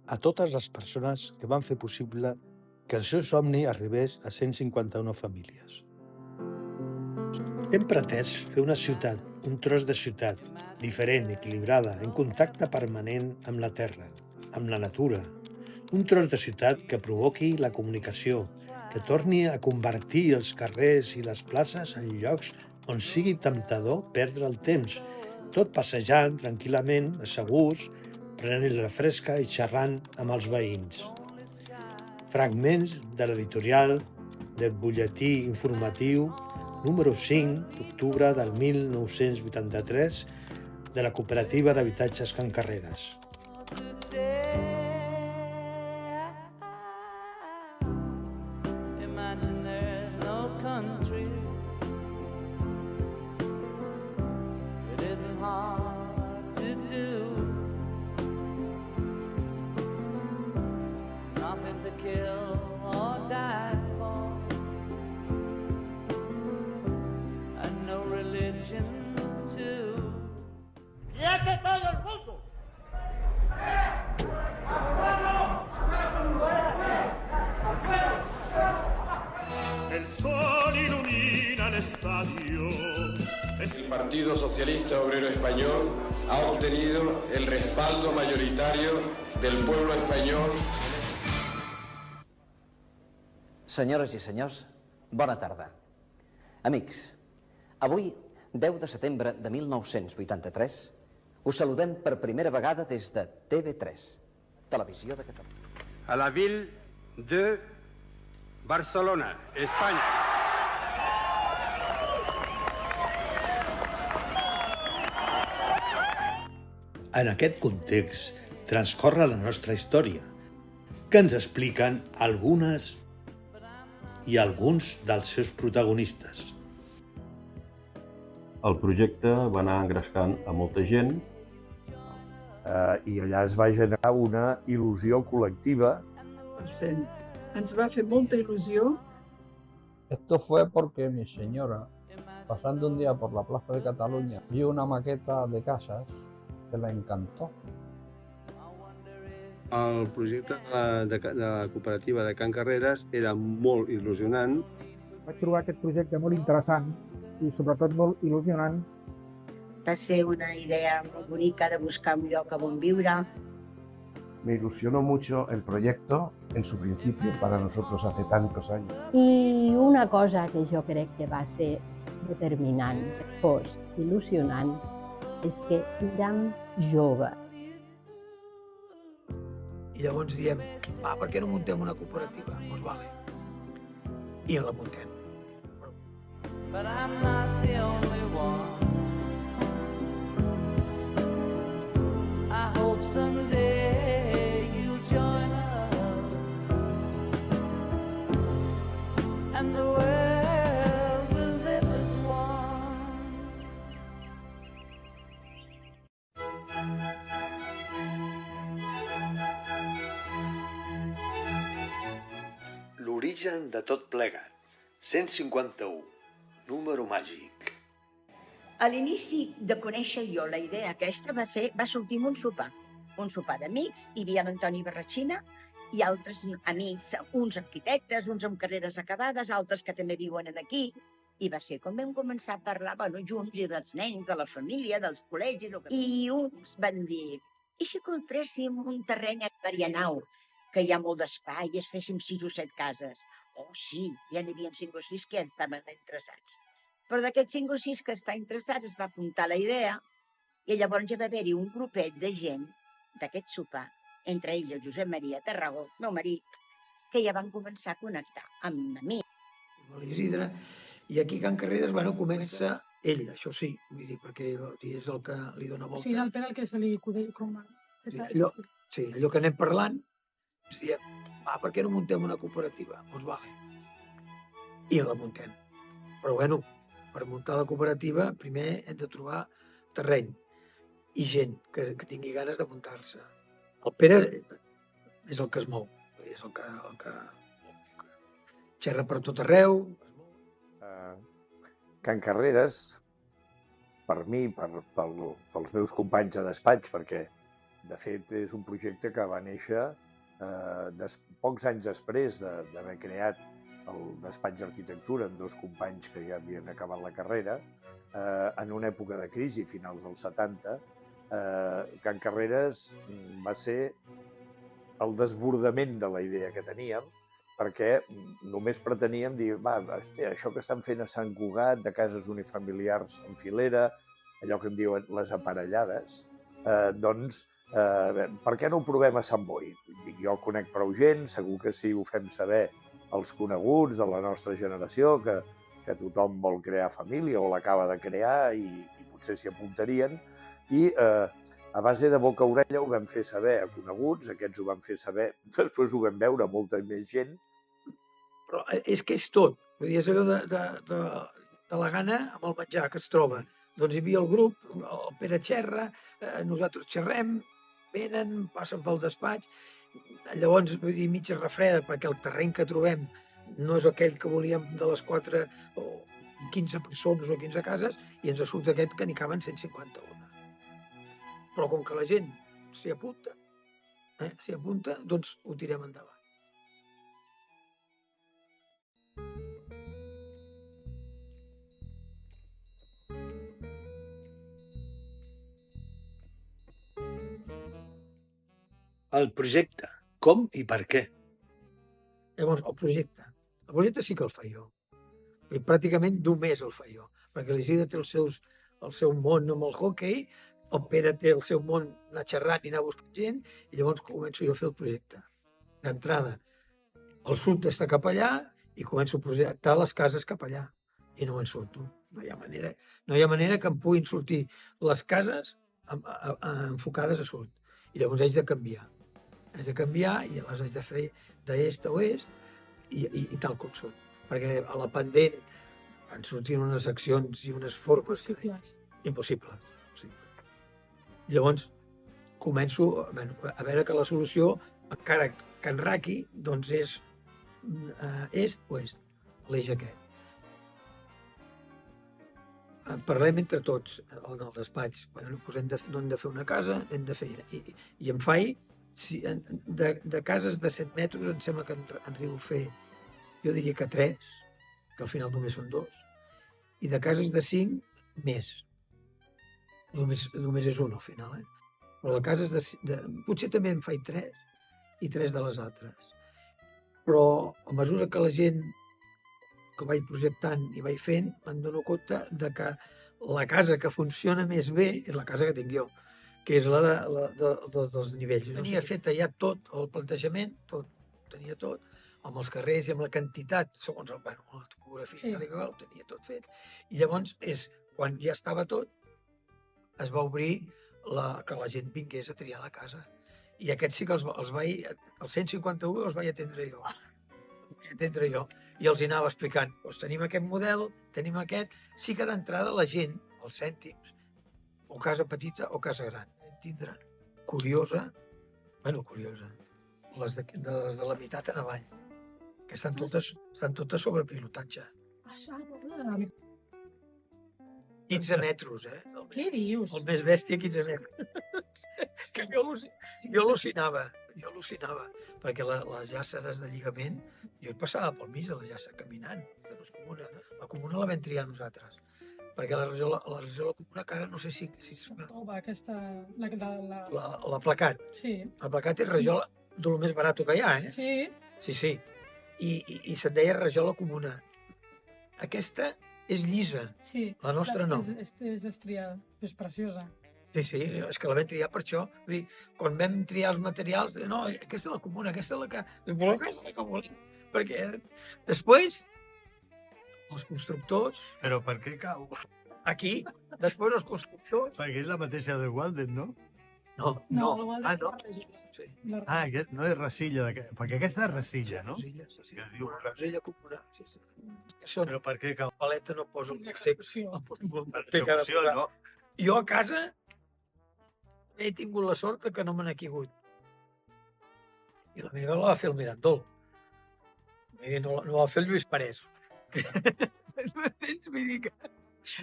a totes les persones que van fer possible que el seu somni arribés a 151 famílies. Hem pretès fer una ciutat, un tros de ciutat, diferent, equilibrada, en contacte permanent amb la terra, amb la natura. Un tros de ciutat que provoqui la comunicació, que torni a convertir els carrers i les places en llocs on sigui temptador perdre el temps, tot passejant tranquil·lament, asseguts, prenent la fresca i xerrant amb els veïns. Fragments de l'editorial del butlletí informatiu número 5 d'octubre del 1983 de la Cooperativa d'Habitatges Can Carreres. ¡Quiete todo el mundo! El sol ilumina el estadio. El Partido Socialista Obrero Español ha obtenido el respaldo mayoritario del pueblo español. Senyores i senyors, bona tarda. Amics, avui, 10 de setembre de 1983, us saludem per primera vegada des de TV3, Televisió de Catalunya. A la ville de Barcelona, Espanya. En aquest context transcorre la nostra història, que ens expliquen algunes i alguns dels seus protagonistes. El projecte va anar engrescant a molta gent i allà es va generar una il·lusió col·lectiva. Ens va fer molta il·lusió. Esto fue porque mi señora, pasando un día por la Plaza de Cataluña, vio una maqueta de casas que la encantó. El projecte de la cooperativa de Can Carreres era molt il·lusionant. Vaig trobar aquest projecte molt interessant i sobretot molt il·lusionant. Va ser una idea molt bonica de buscar un lloc on viure. Me ilusionó mucho el proyecto en su principio para nosotros hace tantos años. I una cosa que jo crec que va ser determinant, fos il·lusionant, és que érem joves. I llavors diem, per què no muntem una cooperativa? Doncs vale. I la muntem. But I'm not the only one. I hope someday you'll join us and the world will live as one. L'origen de tot plegat, 151, número màgic. A l'inici de conèixer jo la idea aquesta va sortir un sopar d'amics. Hi havia l'Antoni Barratxina i altres amics, uns arquitectes, uns amb carreres acabades, altres que també viuen aquí. I va ser com vam començar a parlar junts i dels nens, de la família, dels col·legis. I uns van dir, i si compréssim un terreny a Marianao, que hi ha molt d'espai, i es féssim 6 o 7 cases? Oh, sí, ja n'hi havia 5 o 6 que ja estaven interessats. Però d'aquests 5 o 6 que estan interessats es va apuntar la idea i llavors ja va haver-hi un grupet de gent d'aquest sopar, entre ells el Josep Maria Tarragó, meu marit, que ja van començar a connectar amb mi. L'Isidre, i aquí a Can Carreres, comença ell, això sí, vull dir, perquè és el que li dona volta. Sí, el Pere el que se li acudeix com a... Sí, allò que anem parlant, ens diem, per què no muntem una cooperativa? Doncs vale. I la muntem. Però per muntar la cooperativa primer hem de trobar terreny i gent que tingui ganes de muntar-se. El Pere és el que es mou, és el que xerra per tot arreu. Can Carreres, per mi, pels meus companys de despatx, perquè De fet, és un projecte que va néixer pocs anys després d'haver creat el despatx d'arquitectura amb 2 companys que ja havien acabat la carrera, en una època de crisi, finals dels 70, Can Carreres va ser el desbordament de la idea que teníem, perquè només preteníem dir, hòstia, això que estan fent a Sant Cugat, de cases unifamiliars en filera, allò que en diuen les aparellades, doncs, per què no ho provem a Sant Boi? Dic, jo conec prou gent, segur que si ho fem saber als coneguts de la nostra generació, que tothom vol crear família o l'acaba de crear i potser s'hi apuntarien, i a base de boca a orella ho vam fer saber a coneguts, aquests ho van fer saber, després ho vam veure molta més gent. Però és que és tot. Vull dir, és allò de la gana amb el menjar que es troba. Doncs hi havia el grup, el Pere xerra, nosaltres xerrem, venen, passen pel despatx, llavors, vull dir, mitja refreda, perquè el terreny que trobem no és aquell que volíem de les 4 o 15 persones o 15 cases, i ens surt aquest que n'hi caben 151. Però com que la gent s'hi apunta, doncs ho tirem endavant. El projecte, com i per què? Llavors, el projecte sí que el faig jo. I pràcticament només el faig jo, perquè l'Isidre té el seu món amb el hoquei, el Pere té el seu món anar xerrant i anar buscant gent, i llavors començo jo a fer el projecte. D'entrada, el sud està cap allà i començo a projectar les cases cap allà. I no me'n surto. No hi ha manera que em puguin sortir les cases enfocades a sud. I llavors haig de canviar. Haig de canviar i les haig de fer d'est a oest i tal com són. Perquè a la pendent en sortien unes seccions i unes formes impossibles. Llavors començo a veure que la solució, encara que enraqui, doncs és est-oest, l'eix aquest. Parlem entre tots en el despatx. No hem de fer una casa, hem de fer... I em faig, de cases de 7 metres, em sembla que en arribo a fer, jo diria que 3, que al final només són 2, i de cases de 5, més. Només és un al final, Però de cases potser també en faig 3 i 3 de les altres. Però a mesura que la gent que vaig projectant i vaig fent, me'n dono compte de que la casa que funciona més bé és la casa que tinc jo, que és la dels nivells. Tenia feta ja tot el plantejament, tenia tot, amb els carrers i amb la quantitat, segons la topografia, ho tenia tot fet. I llavors, quan ja estava tot, es va obrir que la gent vingués a triar la casa. I aquests sí que els 151 els vaig atendre jo. I els hi anava explicant, doncs tenim aquest model, tenim aquest... Sí que d'entrada la gent, els cèntims, o casa petita o casa gran, tindran curiosa, les de la meitat en avall, que estan totes sobre pilotatge. 15 metres, Què dius? El més bèstia, 15 metres. Que jo al·lucinava, perquè les llàceres de lligament, jo hi passava pel mig de la llàcera caminant. La comuna la vam triar nosaltres, perquè la rajola comuna cara no sé si es fa. Aquesta... La placat. Sí. La placat és rajola del més barat que hi ha, Sí. Sí. I se't deia rajola comuna. Aquesta és llisa, la nostra no. És estriada, és preciosa. Sí, és que la vam triar per això. Vull dir, quan vam triar els materials, no, aquesta és la comuna, aquesta és la que... Aquesta és la que volem. Perquè després, els constructors... Però per què cau? Aquí, després els constructors... Perquè és la mateixa del Walden, no? No. No. Sí. Aquest no és resilla, perquè aquesta és resilla, no? Resilla comuna, sí. Però per què cau? La paleta no posa un execució. No? Jo a casa he tingut la sort que no me n'he caigut. I la meva la va fer el Mirandol. No la va fer el Lluís Parés. No entens, Mirica?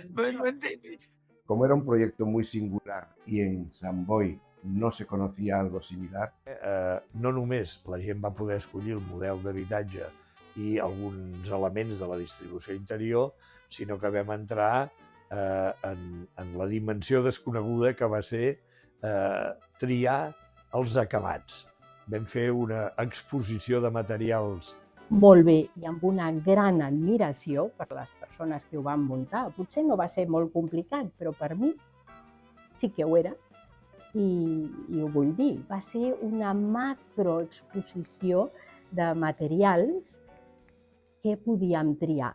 No entens. Como era un proyecto muy singular y en San Boi no se conocía algo similar. No només la gent va poder escollir el model d'habitatge i alguns elements de la distribució interior, sinó que vam entrar en la dimensió desconeguda que va ser triar els acabats. Vam fer una exposició de materials molt bé i amb una gran admiració per les persones que ho van muntar. Potser no va ser molt complicat, però per mi sí que ho era i ho vull dir. Va ser una macroexposició de materials que podíem triar.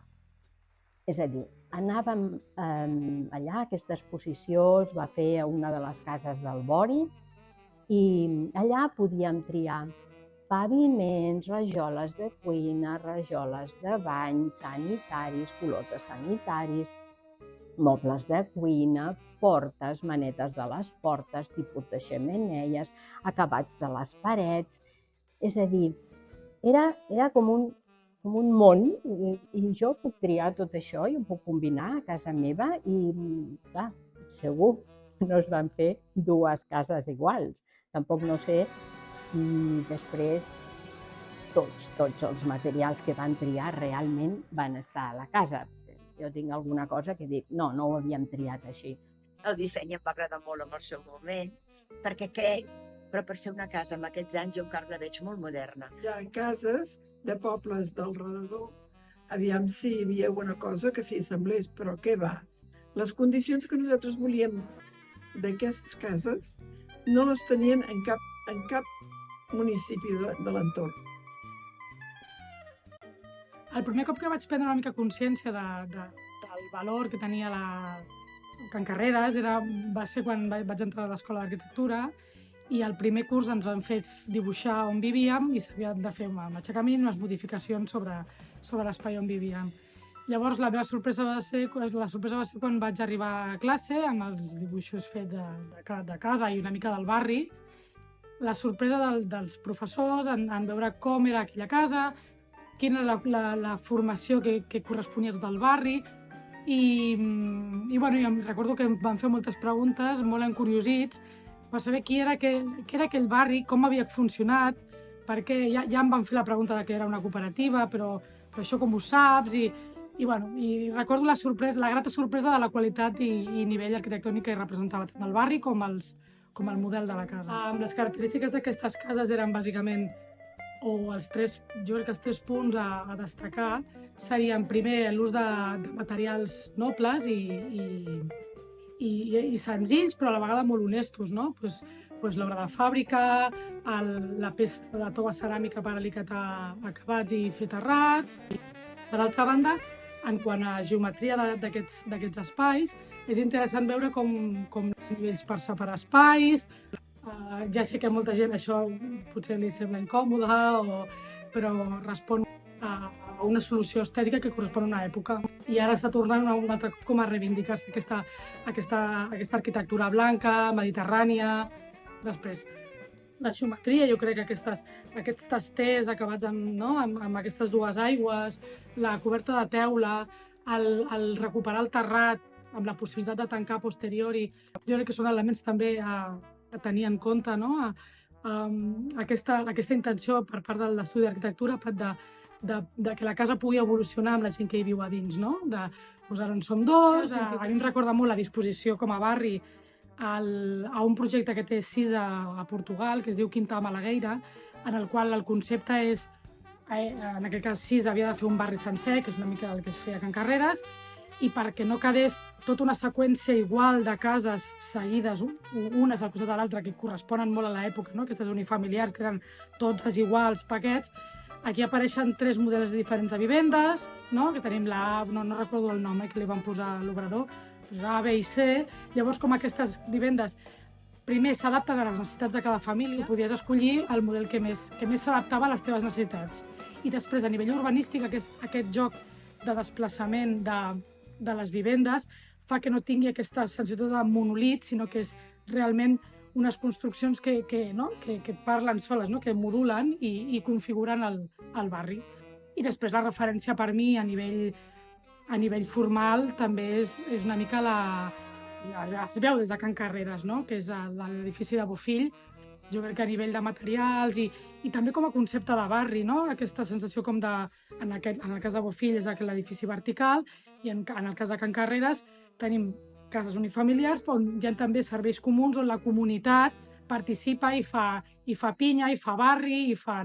És a dir, anàvem allà, aquesta exposició es va fer a una de les cases del Bori i allà podíem triar paviments, rajoles de cuina, rajoles de bany, sanitaris, col·lotes sanitaris, mobles de cuina, portes, manetes de les portes, tipus de xemeneies, acabats de les parets. És a dir, era com un món i jo puc triar tot això i ho puc combinar a casa meva i, clar, segur no es van fer dues cases iguals. Tampoc no sé si després tots els materials que van triar realment van estar a la casa. Jo tinc alguna cosa que dic, no ho havíem triat així. El disseny em va agradar molt en el seu moment, perquè crec, però per ser una casa amb aquests anys jo encara la veig molt moderna. Hi ha cases de pobles del redador. Aviam si hi havia alguna cosa que s'hi assemblés, però què va? Les condicions que nosaltres volíem d'aquestes cases no les tenien en cap municipi de l'entorn. El primer cop que vaig prendre una mica consciència del valor que tenia Can Carreres va ser quan vaig entrar a l'Escola d'Arquitectura i el primer curs ens van fer dibuixar on vivíem i s'havia de fer un aixecament, unes modificacions sobre l'espai on vivíem. Llavors la meva sorpresa va ser quan vaig arribar a classe amb els dibuixos fets de casa i una mica del barri. La sorpresa dels professors en veure com era aquella casa, quina era la formació que corresponia a tot el barri i em recordo que em van fer moltes preguntes, molt encuriosits, per saber què era aquell barri, com havia funcionat, perquè ja em van fer la pregunta de que era una cooperativa, però això com ho saps? I recordo la grata sorpresa de la qualitat i nivell arquitectònic que representava tant el barri com el model de la casa. Les característiques d'aquestes cases eren bàsicament, jo crec que els tres punts a destacar serien primer l'ús de materials nobles i senzills, però a la vegada molt honestos, no? L'obra de fàbrica, la tova ceràmica per alicatar acabats i fer terrats. Per altra banda, en quant a geometria d'aquests espais, és interessant veure com els nivells per separar espais. Ja sé que a molta gent això potser li sembla incòmode, però respon a una solució estètica que correspon a una època. I ara està tornant un altre cop com a reivindicar-se aquesta arquitectura blanca, mediterrània. Després, la geometria, jo crec que aquests testers acabats amb aquestes dues aigües, la coberta de teula, el recuperar el terrat amb la possibilitat de tancar a posteriori, jo crec que són elements també a tenir en compte, no? Aquesta intenció per part de l'estudi d'arquitectura de que la casa pugui evolucionar amb la gent que hi viu a dins, no? Ara en som dos, a mi em recorda molt la disposició com a barri a un projecte que té Sisa a Portugal, que es diu Quinta Malagueira, en el qual el concepte és, en aquest cas Sisa havia de fer un barri sencer, que és una mica el que es feia a Can Carreres, i perquè no quedés tota una seqüència igual de cases seguides, unes al costat de l'altra, que corresponen molt a l'època, no? Aquestes unifamiliars que eren totes iguals, paquets. Aquí apareixen 3 models diferents de vivendes, no? Que tenim la A, no recordo el nom que li van posar a l'obrador, A, B i C. Llavors, com aquestes vivendes primer s'adapten a les necessitats de cada família, podies escollir el model que més s'adaptava a les teves necessitats. I després, a nivell urbanístic, aquest joc de desplaçament de les vivendes fa que no tingui aquesta sensació de monolit, sinó que és realment unes construccions que parlen soles, no? Que modulen i configuren el barri. I després la referència per mi a nivell formal també és una mica es veu des de Can Carreres, no? Que és l'edifici de Bofill. Jo crec que a nivell de materials i també com a concepte de barri, no? Aquesta sensació com de... En el cas de Bofill és l'edifici vertical i en el cas de Can Carreres tenim cases unifamiliars on hi ha també serveis comuns on la comunitat participa i fa pinya, i fa barri, i fa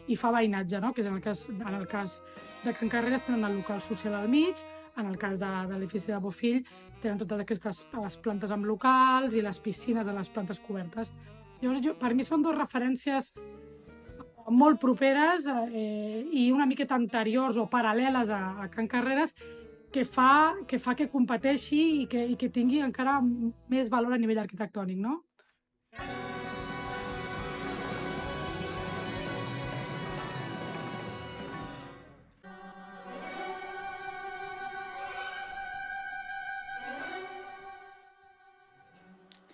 veïnatge, no? Que és en el cas de Can Carreres tenen el local social al mig, en el cas de l'edifici de Bofill tenen totes aquestes les plantes amb locals i les piscines a les plantes cobertes. Llavors, per mi són dues referències molt properes i una miqueta anteriors o paral·leles a Can Carreres que fa que competeixi i que tingui encara més valor a nivell arquitectònic, no?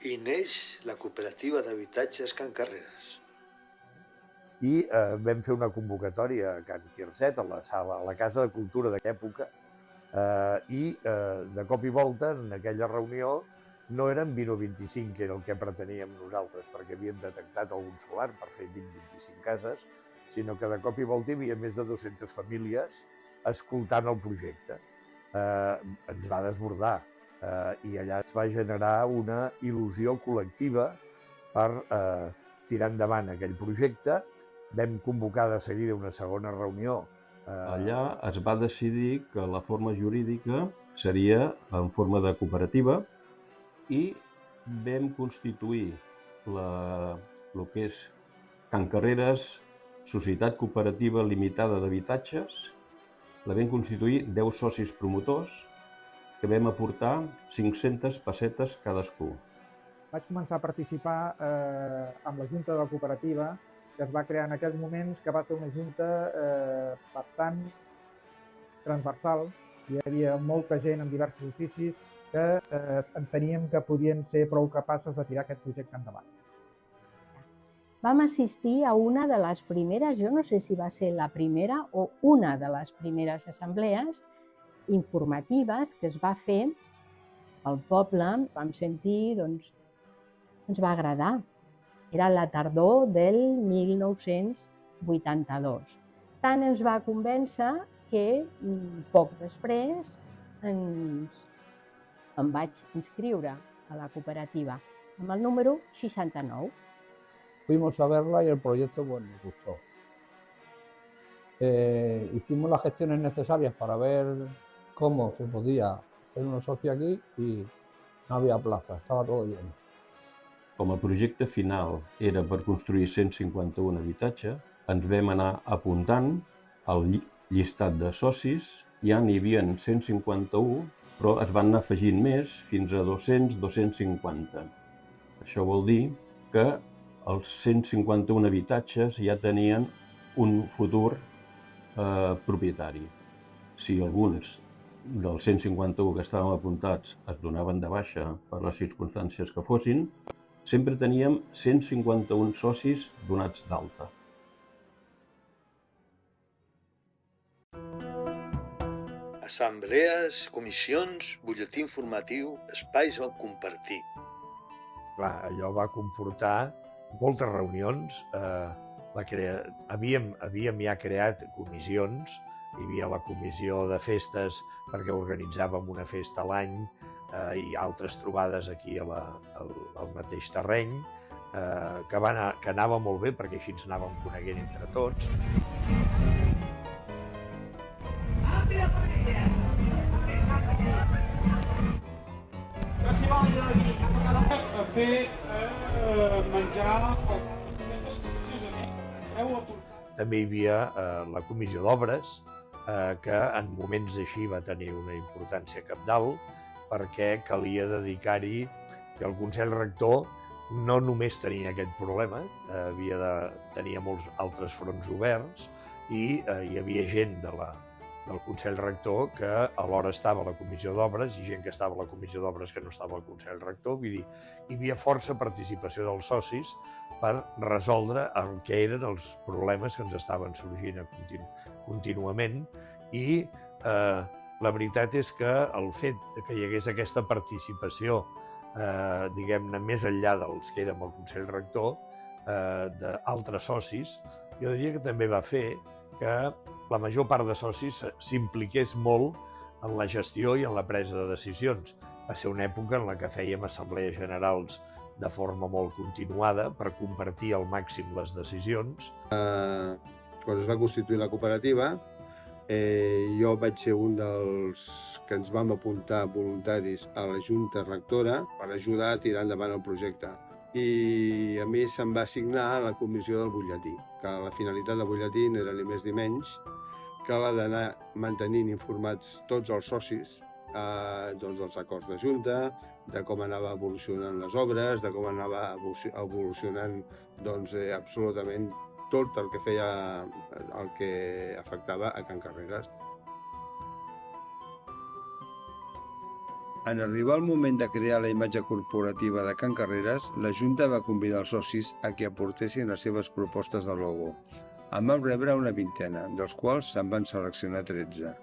I neix la cooperativa d'habitatges Can Carreres. I vam fer una convocatòria a Can Quircet, a la Casa de Cultura d'aquella època, i de cop i volta, en aquella reunió, no eren 20 o 25, que era el que preteníem nosaltres, perquè havíem detectat algun solar per fer 20-25 cases, sinó que de cop i volta hi havia més de 200 famílies escoltant el projecte. Ens va desbordar. I allà es va generar una il·lusió col·lectiva per tirar endavant aquell projecte. Vam convocar de seguida una segona reunió. Allà es va decidir que la forma jurídica seria en forma de cooperativa i vam constituir el que és Can Carreres Societat Cooperativa Limitada d'Habitatges. La vam constituir 10 socis promotors que vam aportar 500 pessetes cadascú. Vaig començar a participar amb la Junta de la Cooperativa, que es va crear en aquells moments, que va ser una junta bastant transversal. Hi havia molta gent amb diversos oficis que enteníem que podien ser prou capaces de tirar aquest projecte endavant. Vam assistir a una de les primeres, jo no sé si va ser la primera o una de les primeres assemblees informatives que es va fer al poble. Vam sentir, doncs, ens va agradar. Era la tardor del 1982. Tant ens va convèncer que poc després em vaig inscriure a la cooperativa amb el número 69. Fuimos a verla y el proyecto pues, nos gustó. Hicimos las gestiones necesarias para ver cómo se podía hacer un socio aquí y no había plaza, estaba todo lleno. Com el projecte final era per construir 151 habitatges, ens vam anar apuntant al llistat de socis. Ja n'hi havia 151, però es van anar afegint més fins a 200, 250. Això vol dir que els 151 habitatges ja tenien un futur propietari. Si alguns dels 151 que estaven apuntats es donaven de baixa per les circumstàncies que fossin, sempre teníem 151 socis donats d'alta. Assemblees, comissions, butlletí informatiu, espais on compartir. Clar, allò va comportar moltes reunions. Havíem ja creat comissions. Hi havia la comissió de festes perquè organitzàvem una festa a l'any i altres trobades aquí al mateix terreny, que anava molt bé perquè així ens anàvem coneguent entre tots. També hi havia la comissió d'obres, que en moments així va tenir una importància cabdal, perquè calia dedicar-hi que el Consell Rector no només tenia aquest problema, tenia molts altres fronts oberts i hi havia gent del Consell Rector que alhora estava a la Comissió d'Obres i gent que estava a la Comissió d'Obres que no estava al Consell Rector. Vull dir, hi havia força participació dels socis per resoldre el que eren els problemes que ens estaven sorgint contínuament i La veritat és que el fet que hi hagués aquesta participació, diguem-ne, més enllà dels que érem el Consell Rector, d'altres socis, jo diria que també va fer que la major part de socis s'impliqués molt en la gestió i en la presa de decisions. Va ser una època en la que fèiem assemblees generals de forma molt continuada per compartir al màxim les decisions. Quan es va constituir la cooperativa, jo vaig ser un dels que ens vam apuntar voluntaris a la Junta Rectora per ajudar a tirar endavant el projecte. I a mi se'm va assignar la comissió del butlletí, que la finalitat del butlletí no era ni més ni menys que la d'anar mantenint informats tots els socis dels acords de Junta, de com anava evolucionant les obres, de com anava evolucionant absolutament tot el que feia, el que afectava a Can Carreres. En arribar el moment de crear la imatge corporativa de Can Carreres, la Junta va convidar els socis a que aportessin les seves propostes de logo. En vam rebre una vintena, dels quals se'n van seleccionar 13.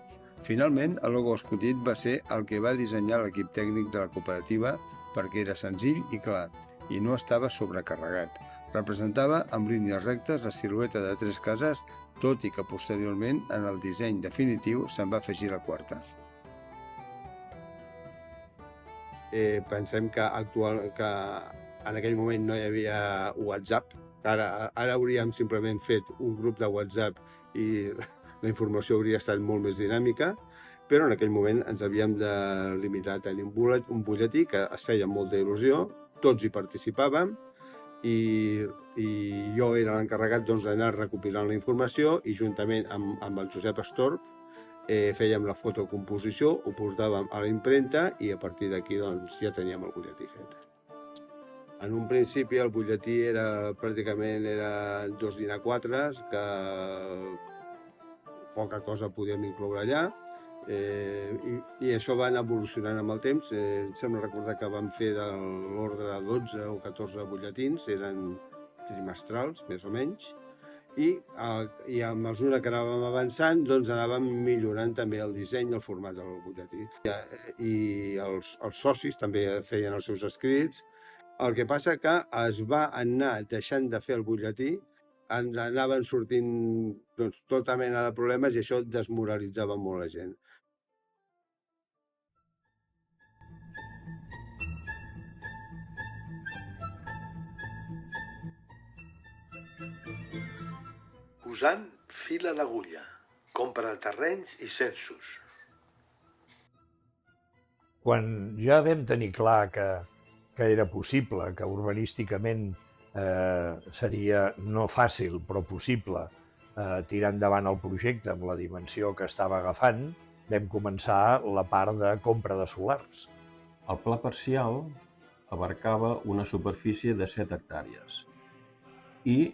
Finalment, el logo escollit va ser el que va dissenyar l'equip tècnic de la cooperativa perquè era senzill i clar, i no estava sobrecarregat. Representava amb línies rectes la silueta de 3 cases, tot i que posteriorment, en el disseny definitiu, se'n va afegir la quarta. Pensem que en aquell moment no hi havia WhatsApp. Ara hauríem simplement fet un grup de WhatsApp i la informació hauria estat molt més dinàmica, però en aquell moment ens havíem de limitar a tenir un butlletí que es feia amb molta il·lusió, tots hi participàvem i jo era l'encarregat d'anar recopilant la informació i juntament amb el Josep Estorp fèiem la fotocomposició, ho portàvem a la impremta i a partir d'aquí ja teníem el butlletí fet. En un principi el butlletí pràcticament era 2 dinar-4, que poca cosa podíem incloure allà, i això va anar evolucionant amb el temps. Em sembla recordar que vam fer de l'ordre de 12 o 14 butlletins, eren trimestrals, més o menys, i a mesura que anàvem avançant anàvem millorant també el disseny i el format del butlletí. I els socis també feien els seus escrits. El que passa que es va anar deixant de fer el butlletí, anaven sortint tota mena de problemes i això desmoralitzava molt la gent. Posant fil a l'agulla, compra de terrenys i censos. Quan ja vam tenir clar que era possible, que urbanísticament seria no fàcil, però possible, tirar endavant el projecte amb la dimensió que estava agafant, vam començar la part de compra de solars. El pla parcial abarcava una superfície de 7 hectàrees i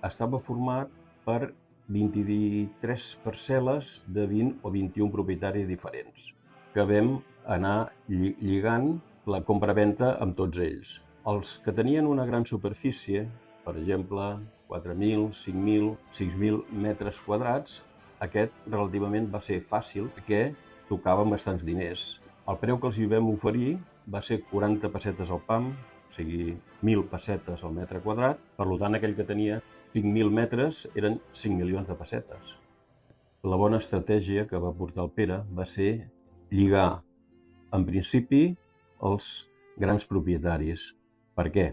estava format per 23 parcel·les de 20 o 21 propietaris diferents, que vam anar lligant la compra-venta amb tots ells. Els que tenien una gran superfície, per exemple, 4.000, 5.000, 6.000 metres quadrats, aquest relativament va ser fàcil perquè tocaven bastants diners. El preu que els hi vam oferir va ser 40 pessetes al pam, o sigui, 1.000 pessetes al metre quadrat. Per tant, aquell que tenia 5.000 metres eren 5 milions de pessetes. La bona estratègia que va portar el Pere va ser lligar, en principi, els grans propietaris. Per què?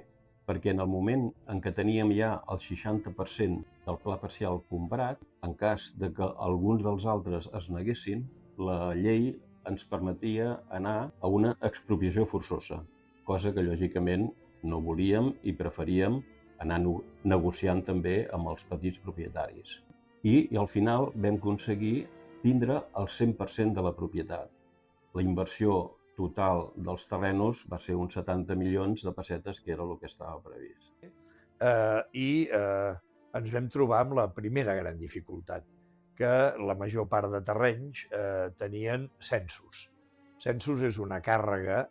Perquè en el moment en què teníem ja el 60% del pla parcial comprat, en cas de que alguns dels altres es neguessin, la llei ens permetia anar a una expropiació forçosa, cosa que lògicament no volíem i preferíem anar negociant també amb els petits propietaris. I al final vam aconseguir tindre el 100% de la propietat. La inversió total dels terrenos va ser uns 70 milions de pessetes, que era el que estava previst. I ens vam trobar amb la primera gran dificultat, que la major part de terrenys tenien censos. Censos és una càrrega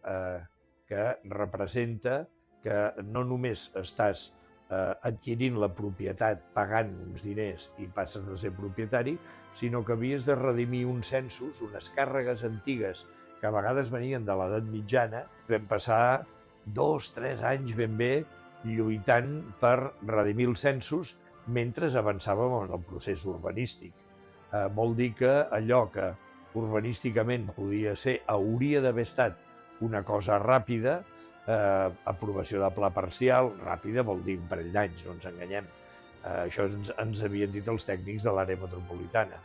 que representa que no només estàs adquirint la propietat pagant uns diners i passes a ser propietari, sinó que havies de redimir uns censos, unes càrregues antigues que a vegades venien de l'edat mitjana. Vam passar 2-3 anys ben bé lluitant per redimir els censos mentre avançàvem en el procés urbanístic. Vol dir que allò que urbanísticament podia ser, hauria d'haver estat una cosa ràpida, aprovació de pla parcial, ràpida vol dir un parell d'anys, no ens enganyem. Això ens havien dit els tècnics de l'àrea metropolitana.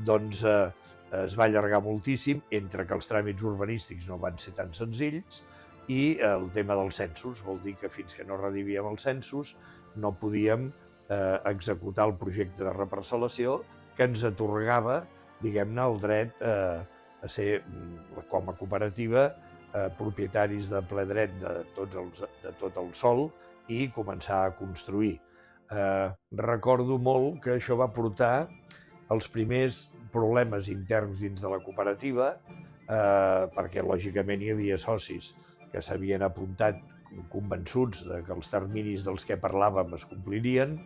Doncs es va allargar moltíssim, entre que els tràmits urbanístics no van ser tan senzills i el tema dels censos. Vol dir que fins que no redimíem els censos no podíem executar el projecte de reparcel·lació que ens atorgava, diguem-ne, el dret a ser, com a cooperativa, propietaris de ple dret de tot el sòl i començar a construir. Recordo molt que això va portar els primers problemes interns dins de la cooperativa, perquè lògicament hi havia socis que s'havien apuntat convençuts que els terminis dels que parlàvem es complirien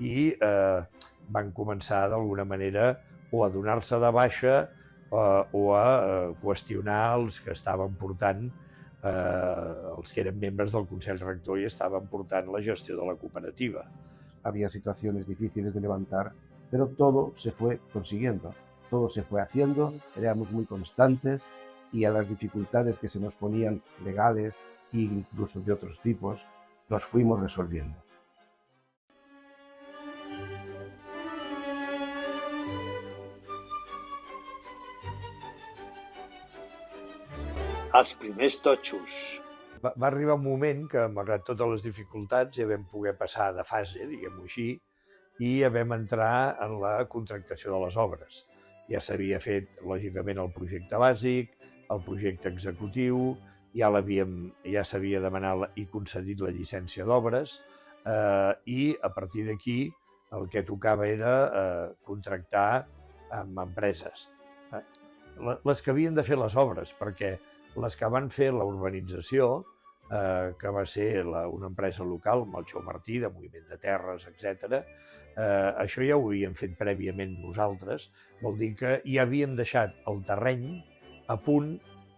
i van començar d'alguna manera o a donar-se de baixa o a qüestionar els que estaven portant, els que eren membres del Consell Rector i estaven portant la gestió de la cooperativa. Había situaciones difíciles de levantar, pero todo se fue consiguiendo, todo se fue haciendo, éramos muy constantes y a las dificultades que se nos ponían legales e incluso de otros tipos, los fuimos resolviendo. Els primers totxos. Va arribar un moment que, malgrat totes les dificultats, ja vam poder passar de fase, diguem-ho així, i ja vam entrar en la contractació de les obres. Ja s'havia fet, lògicament, el projecte bàsic, el projecte executiu, ja s'havia demanat i concedit la llicència d'obres, i a partir d'aquí el que tocava era contractar amb empreses. Les que havien de fer les obres, perquè les que van fer la urbanització, que va ser una empresa local, Melchor Martí, de moviment de terres, etc., això ja ho havíem fet prèviament nosaltres, vol dir que ja havíem deixat el terreny a punt,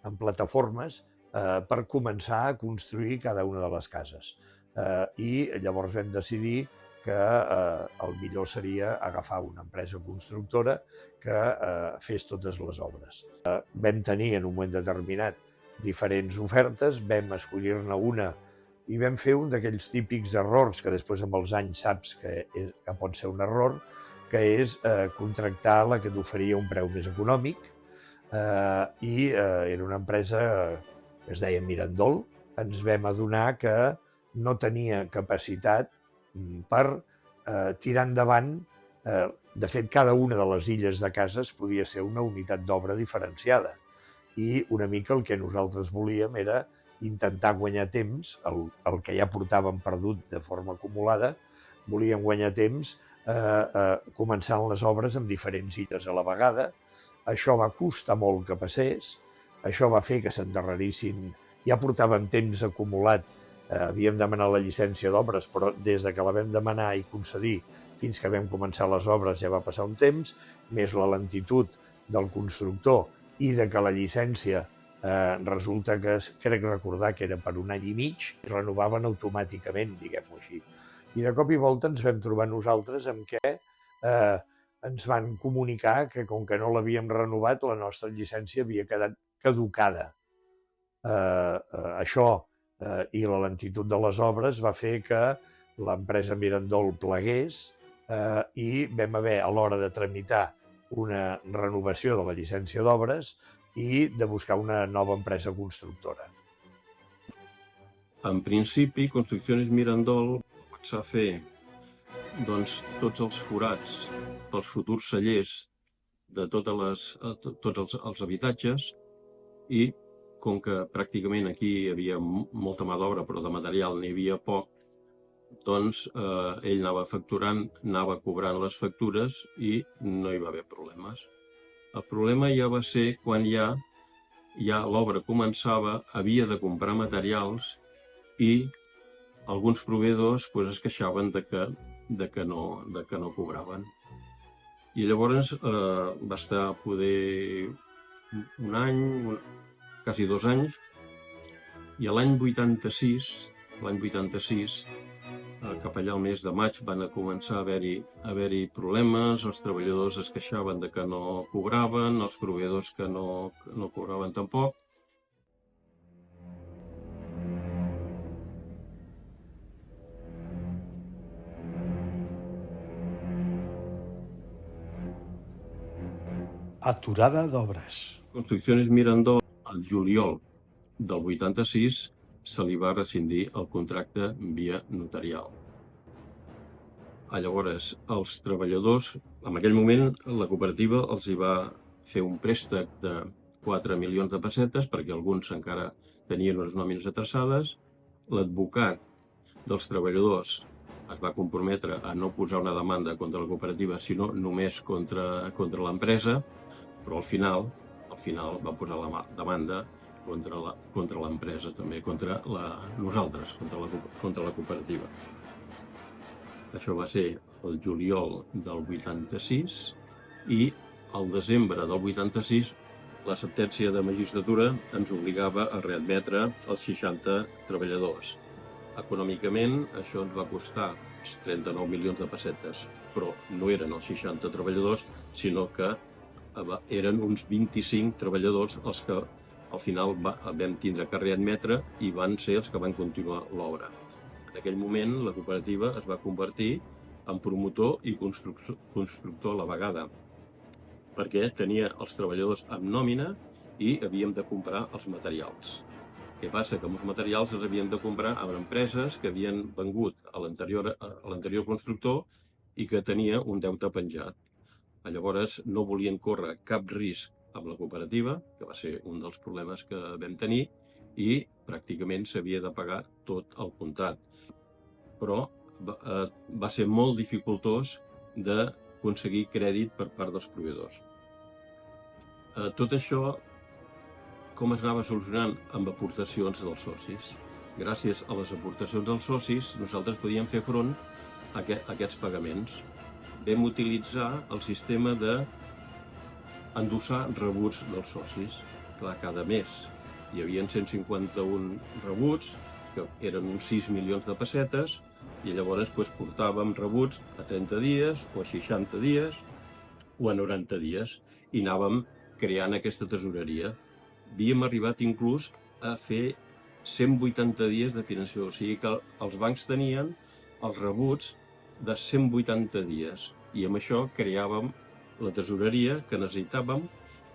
en plataformes, per començar a construir cada una de les cases. I llavors vam decidir que el millor seria agafar una empresa constructora que fes totes les obres. Vam tenir en un moment determinat diferents ofertes, vam escollir-ne una i vam fer un d'aquells típics errors que després amb els anys saps que pot ser un error, que és contractar la que t'oferia un preu més econòmic i era una empresa que es deia Mirandol. Ens vam adonar que no tenia capacitat per tirar endavant. De fet, cada una de les illes de cases podia ser una unitat d'obra diferenciada. I una mica el que nosaltres volíem era intentar guanyar temps, el que ja portàvem perdut de forma acumulada, volíem guanyar temps començant les obres amb diferents illes a la vegada. Això va costar molt que passés, això va fer que s'endarrerissin, ja portàvem temps acumulat, havíem demanat la llicència d'obres, però des que la vam demanar i concedir fins que vam començar les obres ja va passar un temps, més la lentitud del constructor i de que la llicència resulta que, crec recordar que era per un any i mig, renovaven automàticament, diguem-ho així. I de cop i volta ens vam trobar nosaltres amb què ens van comunicar que, com que no l'havíem renovat, la nostra llicència havia quedat caducada. Això i la lentitud de les obres va fer que l'empresa Mirandol plegués i vam haver, a l'hora de tramitar una renovació de la llicència d'obres i de buscar una nova empresa constructora. En principi, Construcciones Mirandol s'ha fer tots els forats pels futurs cellers de tots els habitatges i, com que pràcticament aquí hi havia molta mà d'obra però de material n'hi havia poc, doncs ell anava facturant, anava cobrant les factures i no hi va haver problemes. El problema ja va ser quan ja l'obra començava, havia de comprar materials i alguns proveïdors es queixaven de que no cobraven. I llavors va estar poder un any, quasi 2 anys, i l'any 86, cap allà al mes de maig van començar a haver-hi problemes, els treballadors es queixaven de que no cobraven, els proveïdors que no cobraven tampoc. Aturada d'obres. Construcciones Mirandol, al juliol del 86, se li va rescindir el contracte via notarial. Llavors, els treballadors, en aquell moment, la cooperativa els hi va fer un préstec de 4 milions de pessetes, perquè alguns encara tenien unes nòmines atrasades. L'advocat dels treballadors es va comprometre a no posar una demanda contra la cooperativa, sinó només contra l'empresa, però al final va posar la demanda contra l'empresa, també contra nosaltres, contra la cooperativa. Això va ser el juliol del 86 i al desembre del 86 la sentència de magistratura ens obligava a readmetre els 60 treballadors. Econòmicament això ens va costar 39 milions de pessetes, però no eren els 60 treballadors, sinó que eren uns 25 treballadors els que al final vam tindre que readmetre i van ser els que van continuar l'obra. En aquell moment la cooperativa es va convertir en promotor i constructor a la vegada, perquè tenia els treballadors amb nòmina i havíem de comprar els materials. Què passa? Que els materials els havíem de comprar amb empreses que havien vengut a l'anterior constructor i que tenia un deute penjat. Llavors no volien córrer cap risc amb la cooperativa, que va ser un dels problemes que vam tenir, i pràcticament s'havia de pagar tot el comptat. Però va ser molt dificultós d'aconseguir crèdit per part dels proveïdors. Tot això, com es anava solucionant? Amb aportacions dels socis. Gràcies a les aportacions dels socis, nosaltres podíem fer front a aquests pagaments. Vam utilitzar el sistema d'endossar rebuts dels socis. Clar, cada mes hi havia 151 rebuts, que eren uns 6 milions de pessetes, i llavors portàvem rebuts a 30 dies, o a 60 dies, o a 90 dies, i anàvem creant aquesta tesoreria. Havíem arribat inclús a fer 180 dies de finançació, o sigui que els bancs tenien els rebuts de 180 dies, i amb això creàvem la tesoreria que necessitàvem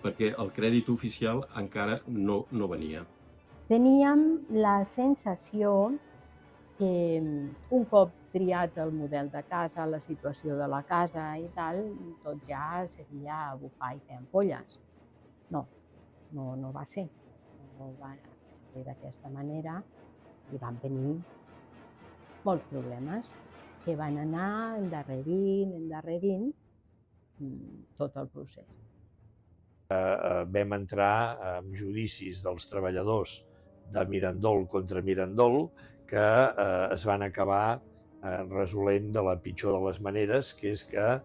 perquè el crèdit oficial encara no venia. Teníem la sensació que un cop triat el model de casa, la situació de la casa i tal, tot ja seria bufar i fer ampolles. No va ser. No va ser d'aquesta manera i van venir molts problemes que van anar endarrerint tot el procés. Vam entrar en judicis dels treballadors de Mirandol contra Mirandol que es van acabar resolent de la pitjor de les maneres, que és que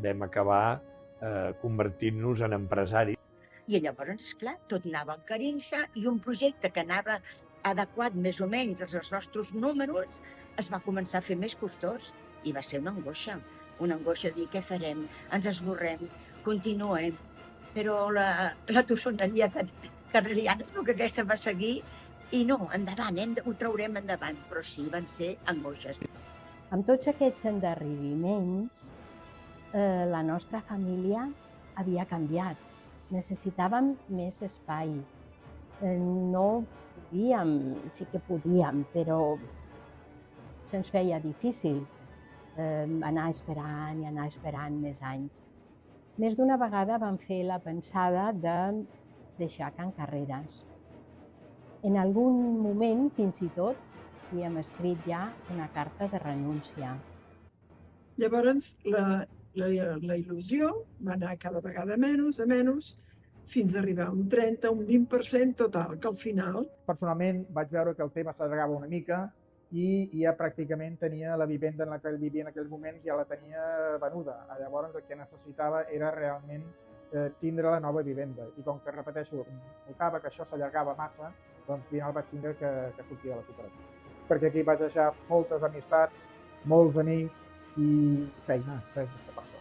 vam acabar convertint-nos en empresaris. I llavors, esclar, tot anava encarint-se i un projecte que anava adequat més o menys als nostres números es va començar a fer més costós i va ser una angoixa de dir què farem, ens esborrem, continuem, però la tossoneria carreriana és el que aquesta va seguir i no, endavant, ho traurem endavant, però sí, van ser angoixes. Amb tots aquests endarreriments, la nostra família havia canviat. Necessitàvem més espai. No podíem, sí que podíem, però se'ns feia difícil anar esperant més anys. Més d'una vegada vam fer la pensada de deixar Can Carreres. En algun moment, fins i tot, havíem escrit ja una carta de renúncia. Llavors, la il·lusió va anar cada vegada a menys, fins a arribar a un 30, un 20% total, que al final... Personalment vaig veure que el tema s'allargava una mica i ja pràcticament tenia la vivenda en la que vivia en aquells moments, ja la tenia venuda. Llavors el que necessitava era realment tindre la nova vivenda. I com que, repeteixo, notava que això s'allargava massa, doncs al final vaig tindre que sortir de la cooperativa. Perquè aquí vaig deixar moltes amistats, molts amics i feina, res de per això.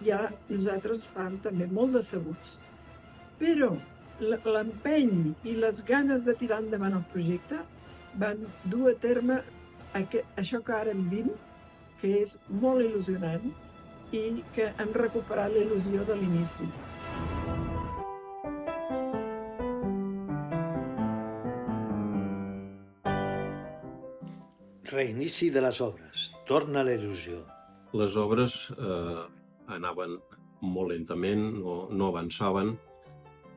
Ja nosaltres estàvem també molt decebuts. Però l'empeny i les ganes de tirar endavant el projecte van dur a terme això que ara en vim, que és molt il·lusionant i que hem recuperat la il·lusió de l'inici. Reinici de les obres. Torna la il·lusió. Les obres anaven molt lentament, no avançaven,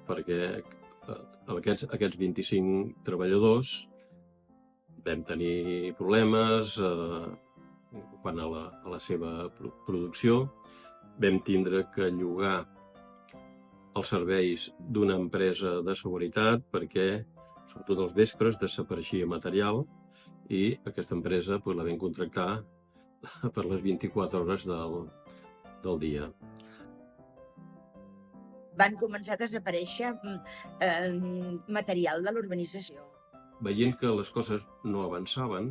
perquè aquests 25 treballadors vam tenir problemes quant a la seva producció. Vam tindre que llogar els serveis d'una empresa de seguretat perquè, sobretot els vespres, desapareixia material i aquesta empresa la vam contractar per les 24 hores del dia. Van començar a desaparèixer material de l'urbanització. Veient que les coses no avançaven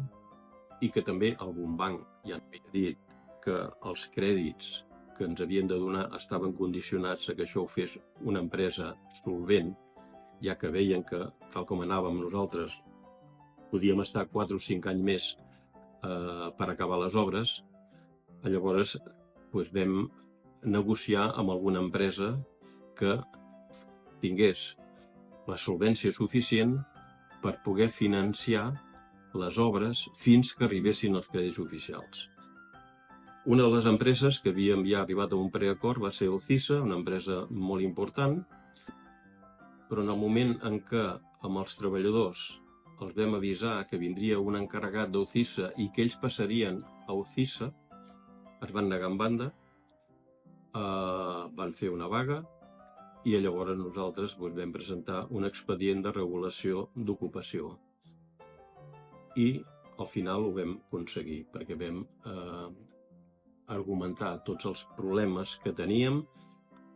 i que també algun banc ja ens havia dit que els crèdits que ens havien de donar estaven condicionats a que això ho fes una empresa solvent, ja que veien que, tal com anàvem nosaltres, podíem estar 4 o 5 anys més per acabar les obres, llavors vam negociar amb alguna empresa que tingués la solvència suficient per poder financiar les obres fins que arribessin els crèdits oficials. Una de les empreses que havíem ja arribat a un preacord va ser Ocisa, una empresa molt important, però en el moment en què amb els treballadors els vam avisar que vindria un encarregat d'Ocisa i que ells passarien a Ocisa, es van negar en banda, van fer una vaga i llavors nosaltres vam presentar un expedient de regulació d'ocupació. I al final ho vam aconseguir, perquè vam argumentar tots els problemes que teníem,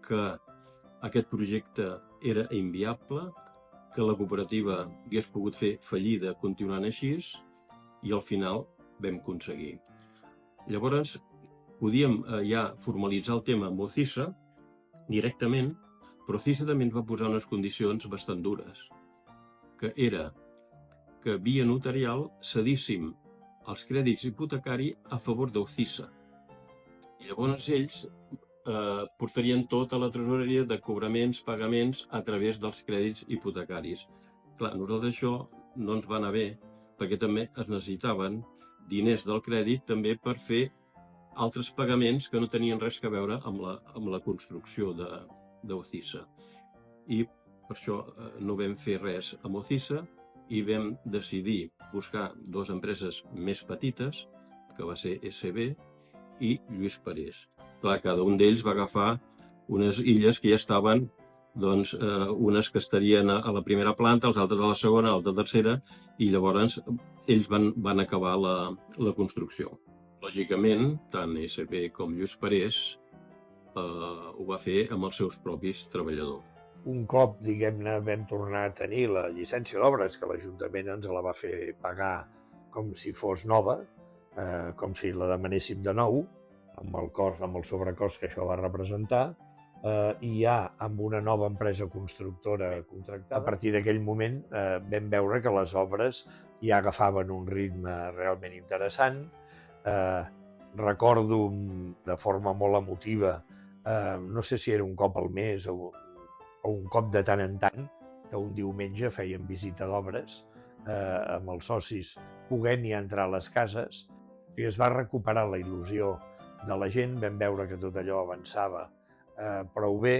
que aquest projecte era inviable, que la cooperativa hagués pogut fer fallida continuant així, i al final vam aconseguir. Llavors, podíem ja formalitzar el tema amb Ocisa directament, però Ocisa també ens va posar unes condicions bastant dures, que era que via notarial cedíssim els crèdits hipotecaris a favor d'Ocisa. I llavors ells portarien tota la tresoreria de cobraments, pagaments a través dels crèdits hipotecaris. Clar, a nosaltres això no ens va anar bé, perquè també es necessitaven diners del crèdit també per fer altres pagaments que no tenien res a veure amb la construcció d'Ocisa. I per això no vam fer res amb Ocisa i vam decidir buscar dues empreses més petites, que va ser SB i Lluís Parés. Clar, cada un d'ells va agafar unes illes que ja estaven, doncs, unes que estarien a la primera planta, els altres a la segona, a la tercera, i llavors ells van acabar la construcció. Lògicament, tant SB com Lluís Parés ho va fer amb els seus propis treballadors. Un cop, diguem-ne, vam tornar a tenir la llicència d'obres, que l'Ajuntament ens la va fer pagar com si fos nova, com si la demanéssim de nou, amb el sobrecost que això va representar, i ja amb una nova empresa constructora contractada. A partir d'aquell moment vam veure que les obres ja agafaven un ritme realment interessant. Recordo de forma molt emotiva, no sé si era un cop al mes o un cop de tant en tant, que un diumenge fèiem visita d'obres amb els socis, podent-hi entrar a les cases, i es va recuperar la il·lusió de la gent, vam veure que tot allò avançava prou bé.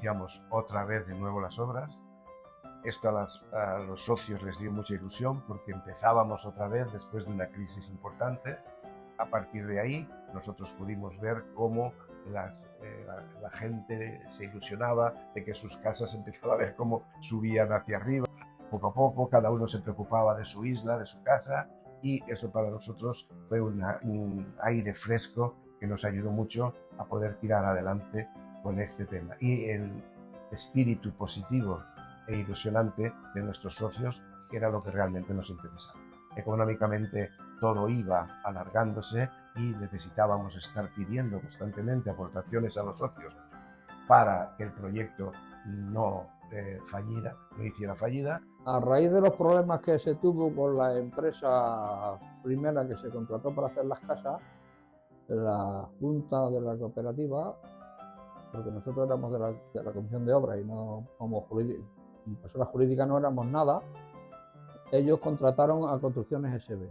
iniciamos otra vez de nuevo las obras. Esto a los socios les dio mucha ilusión porque empezábamos otra vez después de una crisis importante. A partir de ahí nosotros pudimos ver cómo la gente se ilusionaba de que sus casas empezaba a ver cómo subían hacia arriba. Poco a poco cada uno se preocupaba de su isla, de su casa, y eso para nosotros fue un aire fresco que nos ayudó mucho a poder tirar adelante con este tema. Y el espíritu positivo e ilusionante de nuestros socios era lo que realmente nos interesaba. Económicamente todo iba alargándose y necesitábamos estar pidiendo constantemente aportaciones a los socios para que el proyecto no hiciera fallida. A raíz de los problemas que se tuvo con la empresa primera que se contrató para hacer las casas, la Junta de la Cooperativa, porque nosotros éramos de la Comisión de Obras y no como personas jurídicas no éramos nada, ellos contrataron a Construcciones SB,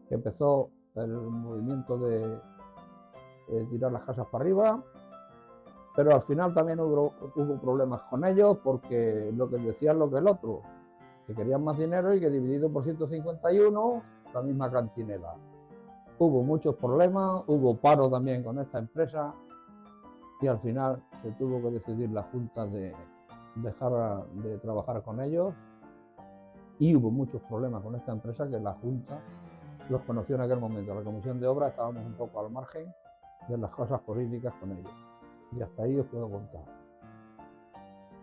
que empezó el movimiento de tirar las casas para arriba, pero al final también hubo problemas con ellos porque lo que decían lo que el otro, que querían más dinero y que dividido por 151, la misma cantinela. Hubo muchos problemas, hubo paro también con esta empresa y al final se tuvo que decidir la Junta de dejar de trabajar con ellos y hubo muchos problemas con esta empresa que la Junta los conoció en aquel momento. La Comisión de Obras estábamos un poco al margen de las cosas políticas con ellos y hasta ahí os puedo contar.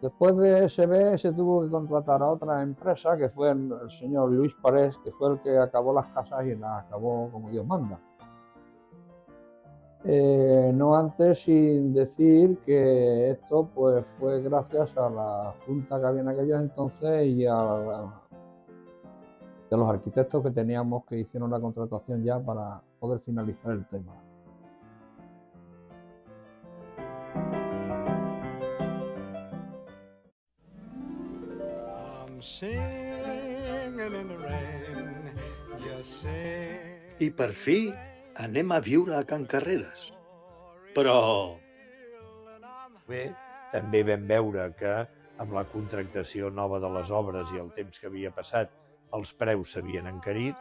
Después de SB se tuvo que contratar a otra empresa que fue el señor Luis Parés, que fue el que acabó las casas y las acabó como Dios manda. No antes sin decir que esto pues fue gracias a la Junta que había en aquellos entonces y a los arquitectos que teníamos que hicieron la contratación ya para poder finalizar el tema. I per fi anem a viure a Can Carreres. Però... Bé, també vam veure que amb la contractació nova de les obres i el temps que havia passat, els preus s'havien encarit.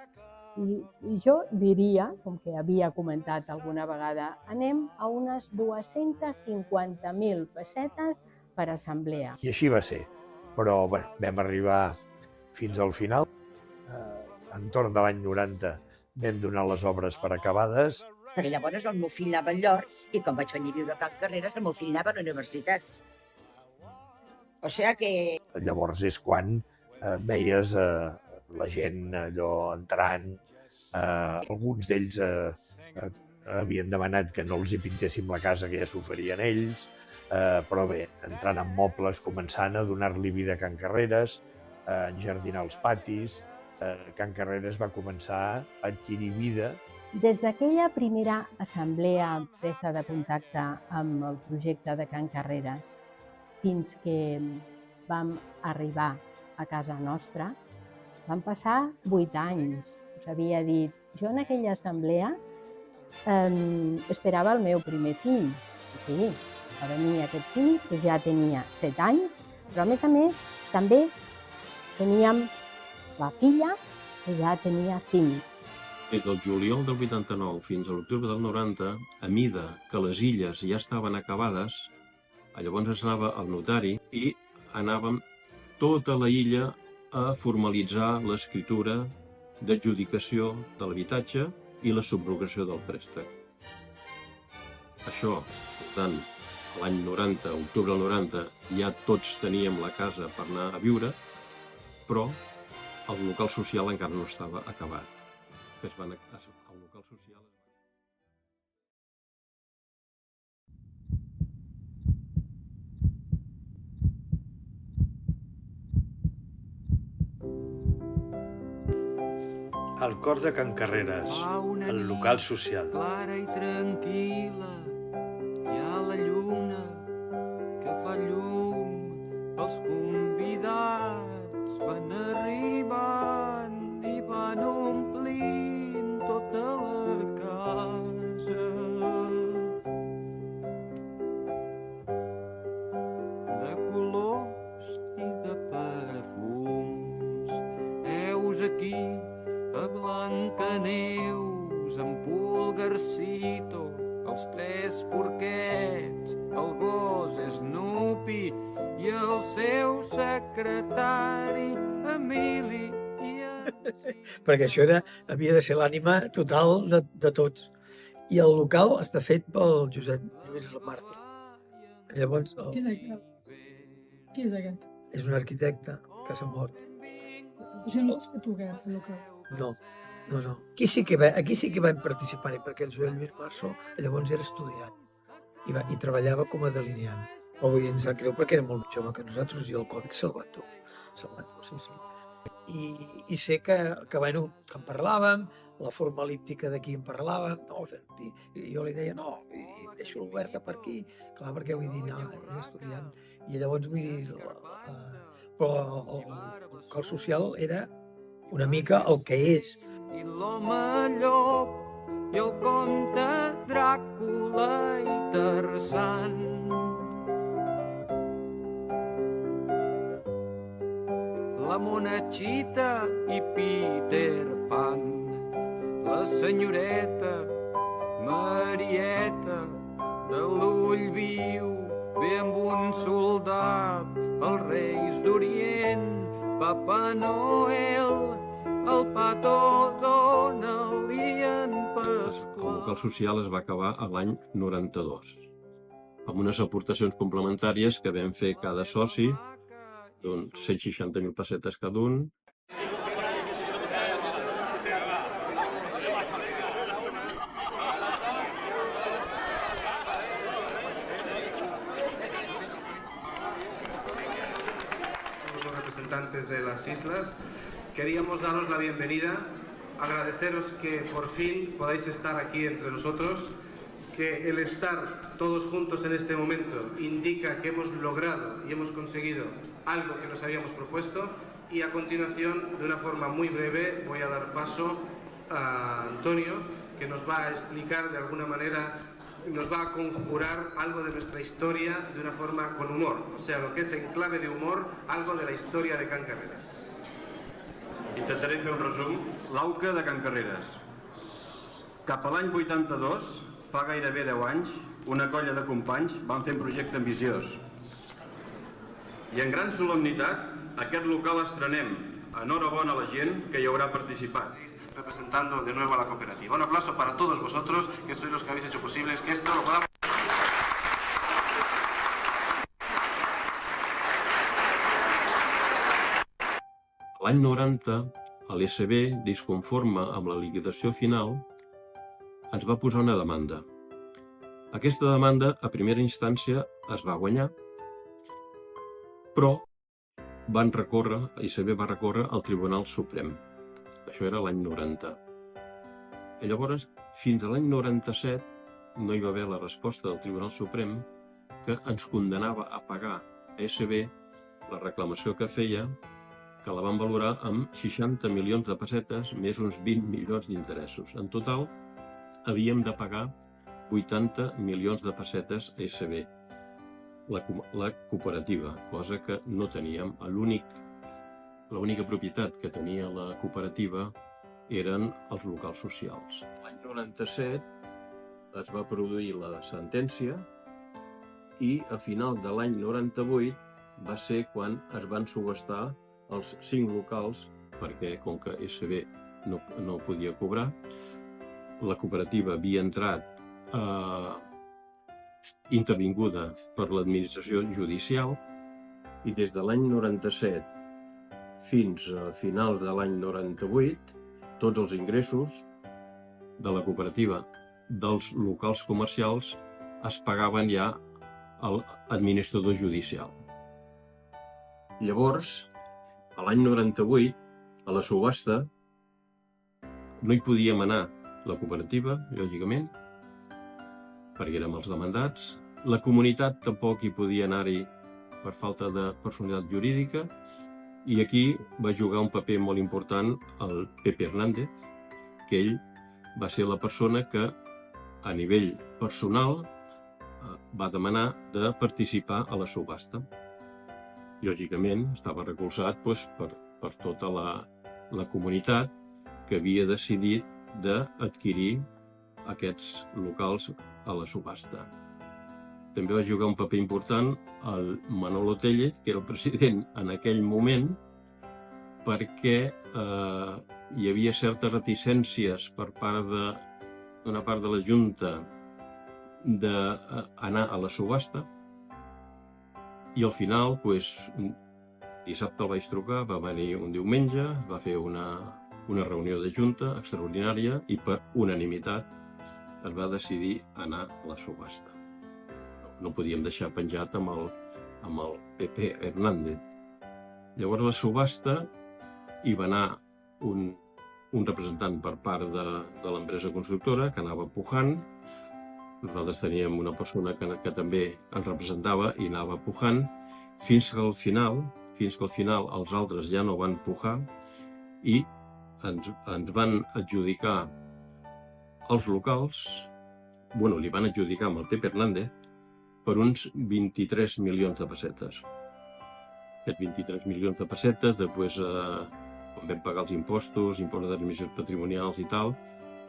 I jo diria, com que havia comentat alguna vegada, anem a unes 250.000 pessetes per assemblea. I així va ser. Però bé, vam arribar fins al final. Entorn de l'any 90 vam donar les obres per acabades. Perquè llavors el meu fill anava al Llor i quan vaig venir a viure a Can Carreres el meu fill anava a la universitat. O sigui que... Llavors és quan veies la gent allò entrant. Alguns d'ells havien demanat que no els hi pintéssim la casa, que ja s'oferien ells. Però bé, entrant en mobles, començant a donar-li vida a Can Carreres, enjardinar els patis. Can Carreres va començar a adquirir vida. Des d'aquella primera assemblea presa de contacte amb el projecte de Can Carreres fins que vam arribar a casa nostra, van passar 8 anys. Us havia dit, jo en aquella assemblea esperava el meu primer fill. Sí, va venir aquest fill, que ja tenia 7 anys, però a més també teníem la filla, que ja tenia 5. Des del juliol del 89 fins a l'octubre del 90, a mida que les illes ja estaven acabades, llavors es anava al notari i anàvem tota la illa a formalitzar l'escriptura d'adjudicació de l'habitatge i la subrogació del préstec. Això, per tant, l'any 90, octubre del 90, ja tots teníem la casa per anar a viure, però el local social encara no estava acabat. El local social... Al cor de Can Carreres, el local social. Clara i tranquil·la, hi ha la lluna que fa llum pels convidats. Van arribant i van omplint tota la casa. Snoopy, a Blancaneus, en Pulgarcito, els tres porquets, el gos Snoopy i el seu secretari Emili. Perquè això havia de ser l'ànima total de tots. I el local està fet pel Josep Lluís Martí. Llavors, Qui és aquest? Qui és aquest? és un arquitecte que s'ha mort. Això no l'has fet tu, aquest, el local. No. Aquí sí que vam participar-hi, perquè el Josep Lluís Marçó llavors era estudiant i treballava com a delineant. Però avui ens sap greu perquè era molt jove que nosaltres i el Covid se'l va dur, sí. I sé que en parlàvem, la forma elíptica d'aquí en parlàvem, i jo li deia no, i deixo l'oberta per aquí, clar, perquè vull dir, no, era estudiant. I llavors vull dir, però el local social era una mica el que és. I l'home llop, i el comte Dràcula i Tarzan. La Monachita i Peter Pan, la senyoreta Marieta de l'ull viu, ve amb un soldat, els reis d'Orient, Papa Noel, el Pato Donald i en Pasqual. El local social es va acabar a l'any 92, amb unes aportacions complementàries que vam fer cada soci, d'uns 160.000 pessetes cada un. Los representantes de las islas, queríamos daros la bienvenida, agradeceros que por fin podáis estar aquí entre nosotros, que el estar todos juntos en este momento indica que hemos logrado y hemos conseguido algo que nos habíamos propuesto, y a continuación, de una forma muy breve, voy a dar paso a Antonio, que nos va a explicar de alguna manera, nos va a conjurar algo de nuestra historia de una forma con humor, o sea, lo que es en clave de humor, algo de la historia de Can Carreras. Intentaré fer un resum. L'AUCA de Can Carreras. Cap a l'any 82, fa gairebé 10 anys, una colla de companys van fer un projecte ambiciós. I en gran solemnitat, aquest local estrenem. Enhorabona a la gent que hi haurà participat. Representando de nuevo a la cooperativa. Un aplauso para todos vosotros, que sois los que habéis hecho posible que esto lo podamos... L'any 90, l'ESB, disconforme amb la liquidació final, ens va posar una demanda. Aquesta demanda, a primera instància, es va guanyar, però l'ESB va recórrer al Tribunal Suprem. Això era l'any 90. I llavors, fins a l'any 97, no hi va haver la resposta del Tribunal Suprem que ens condenava a pagar a ESB la reclamació que feia, que la van valorar amb 60 milions de pessetes més uns 20 milions d'interessos. En total, havíem de pagar 80 milions de pessetes a ESB, la cooperativa, cosa que no teníem. L'única propietat que tenia la cooperativa eren els locals socials. L'any 97 es va produir la sentència i a final de l'any 98 va ser quan es van subhastar els 5 locals, perquè com que ESB no podia cobrar, la cooperativa havia entrat intervinguda per l'administració judicial i des de l'any 97 fins a finals de l'any 98 tots els ingressos de la cooperativa dels locals comercials es pagaven ja a l'administrador judicial. Llavors, a l'any 98, a la subhasta, no hi podíem anar la cooperativa, lògicament, perquè érem els demandats. La comunitat tampoc hi podia anar-hi per falta de personalitat jurídica, i aquí va jugar un paper molt important el Pepe Hernández, que ell va ser la persona que, a nivell personal, va demanar de participar a la subhasta. Lògicament, estava recolzat per tota la comunitat que havia decidit d'adquirir aquests locals a la subhasta. També va jugar un paper important el Manolo Tellez, que era el president en aquell moment, perquè hi havia certes reticències per part d'una part de la Junta d'anar a la subhasta, i al final, dissabte el vaig trucar, va venir un diumenge, va fer una reunió de Junta extraordinària i per unanimitat es va decidir anar a la subhasta. No podíem deixar penjat amb el Pepe Hernández. Llavors a la subhasta hi va anar un representant per part de l'empresa constructora que anava pujant. Nosaltres teníem una persona que també ens representava i anava pujant, fins que al final els altres ja no van pujar i ens van adjudicar els locals, li van adjudicar amb el Pepe Hernández per uns 23 milions de pessetes. Aquests 23 milions de pessetes, després, quan vam pagar els impostos, impost d'admissions patrimonials i tal,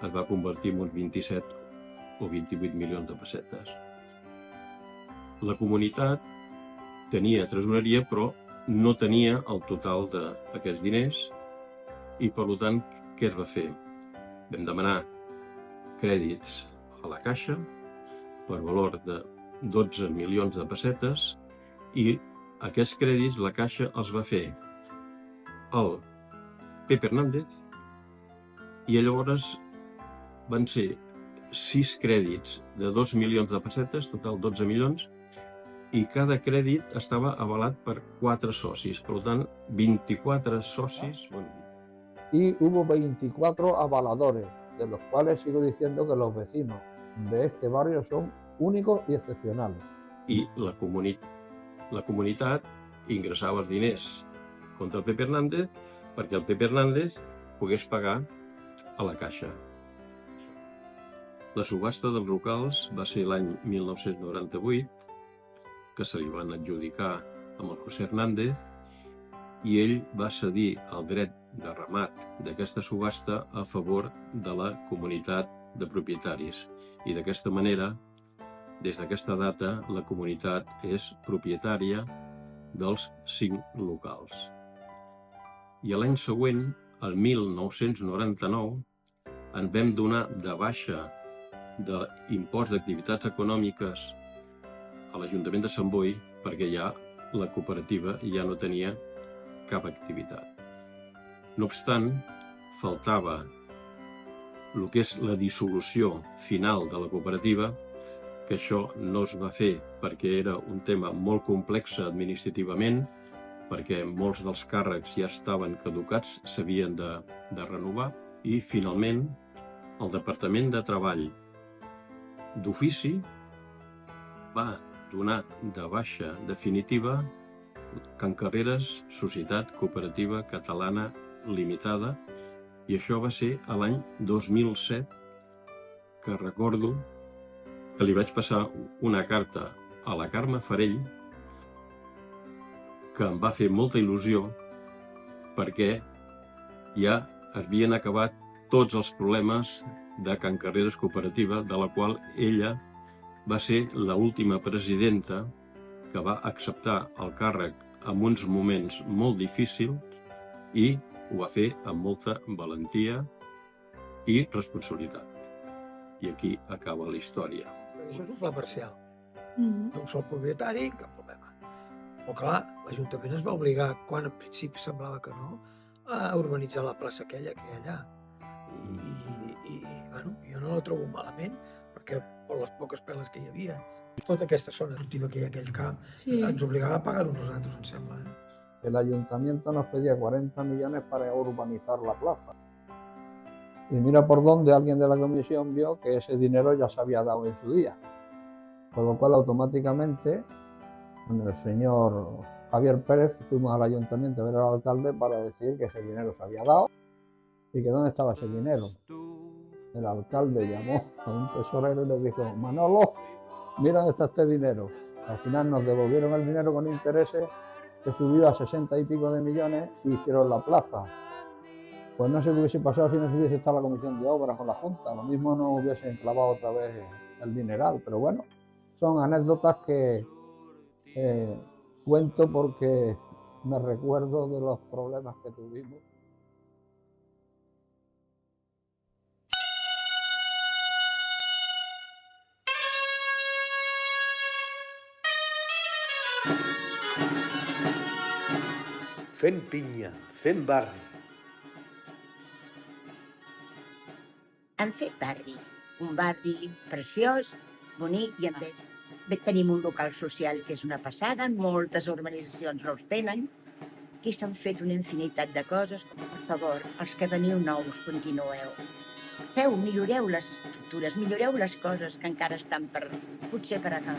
es va convertir en uns 27 o 28 milions de pessetes. La comunitat tenia tresoreria, però no tenia el total d'aquests diners i, per tant, què es va fer? Vam demanar crèdits a la Caixa per valor de 12 milions de pessetes i aquests crèdits la Caixa els va fer el Pepe Hernández i llavors van ser 6 crèdits de 2 milions de pessetes, total 12 milions, i cada crèdit estava avalat per 4 socis, per tant 24 socis. Y hubo 24 avaladores, de los cuales sigo diciendo que los vecinos de este barrio son únicos y excepcionales. I la comunitat ingressava els diners contra el Pepe Hernández perquè el Pepe Hernández pogués pagar a la Caixa. La subhasta dels locals va ser l'any 1998, que se li van adjudicar amb el José Hernández, i ell va cedir el dret de remat d'aquesta subhasta a favor de la comunitat de propietaris. I d'aquesta manera, des d'aquesta data, la comunitat és propietària dels 5 locals. I l'any següent, el 1999, ens vam donar de baixa de l'impost d'activitats econòmiques a l'Ajuntament de Sant Boi perquè ja la cooperativa ja no tenia cap activitat. No obstant, faltava el que és la dissolució final de la cooperativa, que això no es va fer perquè era un tema molt complex administrativament, perquè molts dels càrrecs ja estaven caducats, s'havien de renovar, i finalment el Departament de Treball d'Ofici va donar de baixa definitiva Can Carreres Societat Cooperativa Catalana Limitada, i això va ser a l'any 2007, que recordo que li vaig passar una carta a la Carme Farell que em va fer molta il·lusió perquè ja havien acabat tots els problemes de Can Carreres Cooperativa, de la qual ella va ser l'última presidenta que va acceptar el càrrec en uns moments molt difícils i ho va fer amb molta valentia i responsabilitat. I aquí acaba la història. Això és un pla parcial. D'un sol propietari, cap problema. Però clar, l'Ajuntament es va obligar, quan en principi semblava que no, a urbanitzar la plaça aquella que hi ha allà. I bueno, jo no la trobo malament, perquè per les poques peles que hi havia, tota aquesta zona activa que hi ha aquell camp, ens obligava a pagar-ho nosaltres, em sembla. El ayuntamiento nos pedía 40 millones para urbanizar la plaza. Y mira por dónde alguien de la comisión vio que ese dinero ya se había dado en su día. Con lo cual automáticamente, con el señor Javier Pérez, fuimos al ayuntamiento a ver al alcalde para decir que ese dinero se había dado y que dónde estaba ese dinero. El alcalde llamó a un tesorero y le dijo: Manolo, mira dónde está este dinero. Al final nos devolvieron el dinero con intereses, que subió a 60 y pico de millones y hicieron la plaza. pues no sé qué hubiese pasado si no se hubiese estado la comisión de obras con la Junta. Lo mismo no hubiesen clavado otra vez el dineral, pero bueno, son anécdotas que cuento porque me recuerdo de los problemas que tuvimos. Fent pinya, fent barri. Han fet barri, un barri preciós, bonic i amb més. Tenim un local social que és una passada, moltes urbanitzacions no els tenen, aquí s'han fet una infinitat de coses. Per favor, els que veniu nous, continueu. Milloreu les estructures, milloreu les coses que encara estan potser per acabar.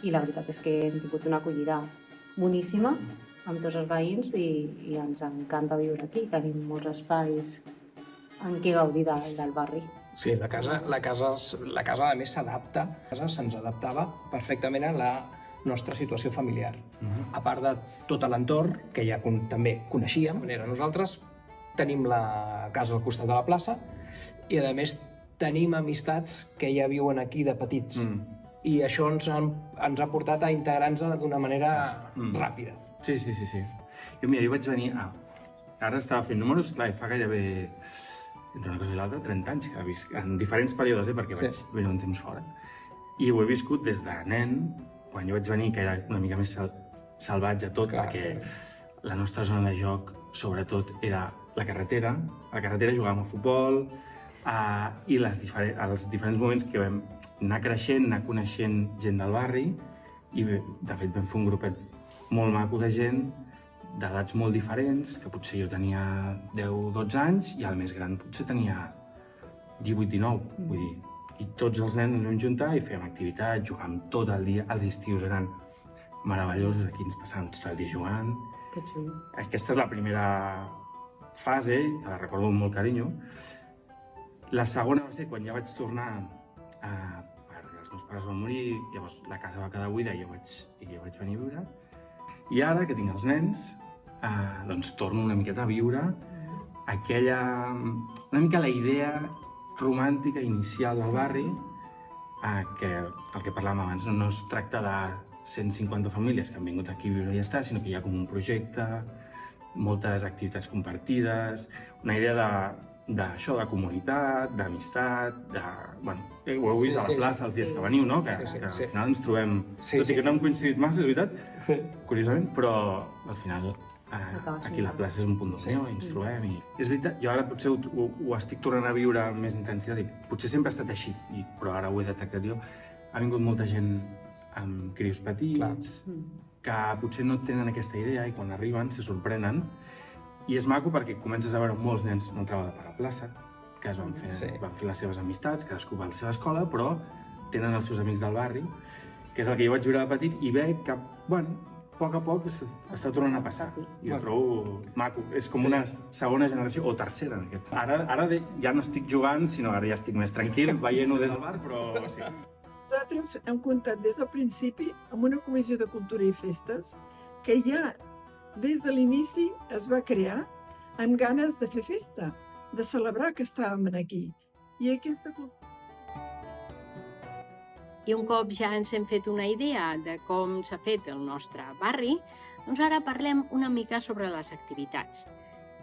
I la veritat és que hem tingut una acollida boníssima amb tots els veïns i ens encanta viure aquí. Tenim molts espais en què gaudir del barri. Sí, la casa a més s'adapta, se'ns adaptava perfectament a la nostra situació familiar. A part de tot l'entorn, que ja també coneixíem, nosaltres tenim la casa al costat de la plaça i a més tenim amistats que ja viuen aquí de petits. I això ens ha portat a integrar-nos d'una manera ràpida. Sí. Jo vaig venir... Ara estava fent números, clar, i fa gairebé, entre una cosa i l'altra, 30 anys que visc, en diferents períodes, perquè vaig venir un temps fora. I ho he viscut des de nen, quan jo vaig venir, que era una mica més salvatge tot, perquè la nostra zona de joc, sobretot, era la carretera. A la carretera jugàvem a futbol, i els diferents moments que vam anar creixent, anar coneixent gent del barri, i de fet vam fer un grupet molt maco de gent d'edats molt diferents, que potser jo tenia 10-12 anys i el més gran potser tenia 18-19, vull dir, i tots els nens ens vam juntar i fèiem activitats, jugàvem tot el dia, els estius eren meravellosos, aquí ens passàvem tot el dia jugant. Que xulo. Aquesta és la primera fase, que la recordo amb molt carinyo. La segona va ser quan ja vaig tornar els meus pares van morir, llavors la casa va quedar buida i jo vaig venir a viure. I ara que tinc els nens, doncs torno una miqueta a viure una mica la idea romàntica inicial del barri, que el que parlàvem abans no es tracta de 150 famílies que han vingut aquí a viure i ja està, sinó que hi ha com un projecte, moltes activitats compartides, una idea d'això, de comunitat, d'amistat, ho heu vist a la plaça els dies que veniu, no? Que al final ens trobem, tot i que no hem coincidit massa, és veritat, curiosament, però al final aquí la plaça és un punt d'unió i ens trobem. És veritat, jo ara potser ho estic tornant a viure amb més intensitat i potser sempre ha estat així, però ara ho he detectat jo. Ha vingut molta gent amb crios petits que potser no tenen aquesta idea i quan arriben se sorprenen. I és maco perquè comences a veure molts nens una altra vegada per la plaça, que van fer les seves amistats, cadascú va a la seva escola, però tenen els seus amics del barri, que és el que jo vaig viure de petit, i veig que, a poc a poc està tornant a passar. I ho trobo maco. És com una segona generació, o tercera, en aquest. Ara ja no estic jugant, sinó ara ja estic més tranquil, veient-ho des del bar, però sí. Nosaltres hem comptat des del principi amb una comissió de cultura i festes que ja des de l'inici es va crear amb ganes de fer festa, de celebrar que estàvem aquí. I aquesta I un cop ja ens hem fet una idea de com s'ha fet el nostre barri, doncs ara parlem una mica sobre les activitats.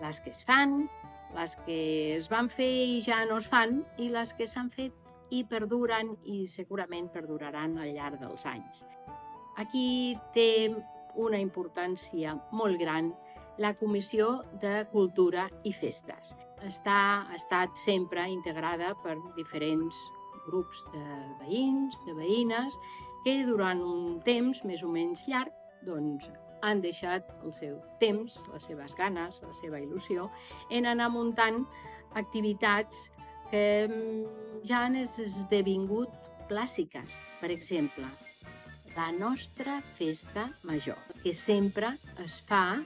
Les que es fan, les que es van fer i ja no es fan, i les que s'han fet i perduren i segurament perduraran al llarg dels anys. Aquí té una importància molt gran la Comissió de Cultura i Festes. Ha estat sempre integrada per diferents grups de veïns, de veïnes, que durant un temps més o menys llarg doncs, han deixat el seu temps, les seves ganes, la seva il·lusió, en anar muntant activitats que ja han esdevingut clàssiques. Per exemple, la nostra festa major, que sempre es fa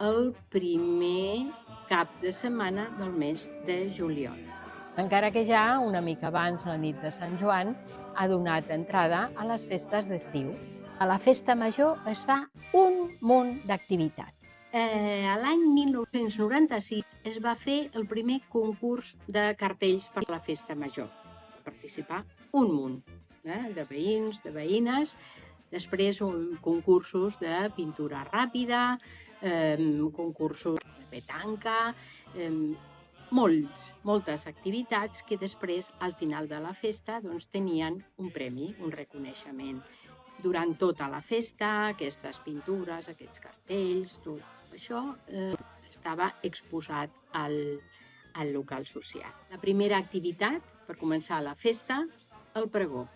el primer cap de setmana del mes de juliol. encara que ja una mica abans, la nit de Sant Joan, ha donat entrada a les festes d'estiu. A la festa major es fa un munt d'activitats. L'any 1996 es va fer el primer concurs de cartells per a la festa major. Va participar un munt de veïns, de veïnes. Després concursos de pintura ràpida, concursos de petanca, moltes activitats que després, al final de la festa, tenien un premi, un reconeixement. Durant tota la festa, aquestes pintures, aquests cartells, tot això estava exposat al local social. La primera activitat, per començar la festa, el pregó.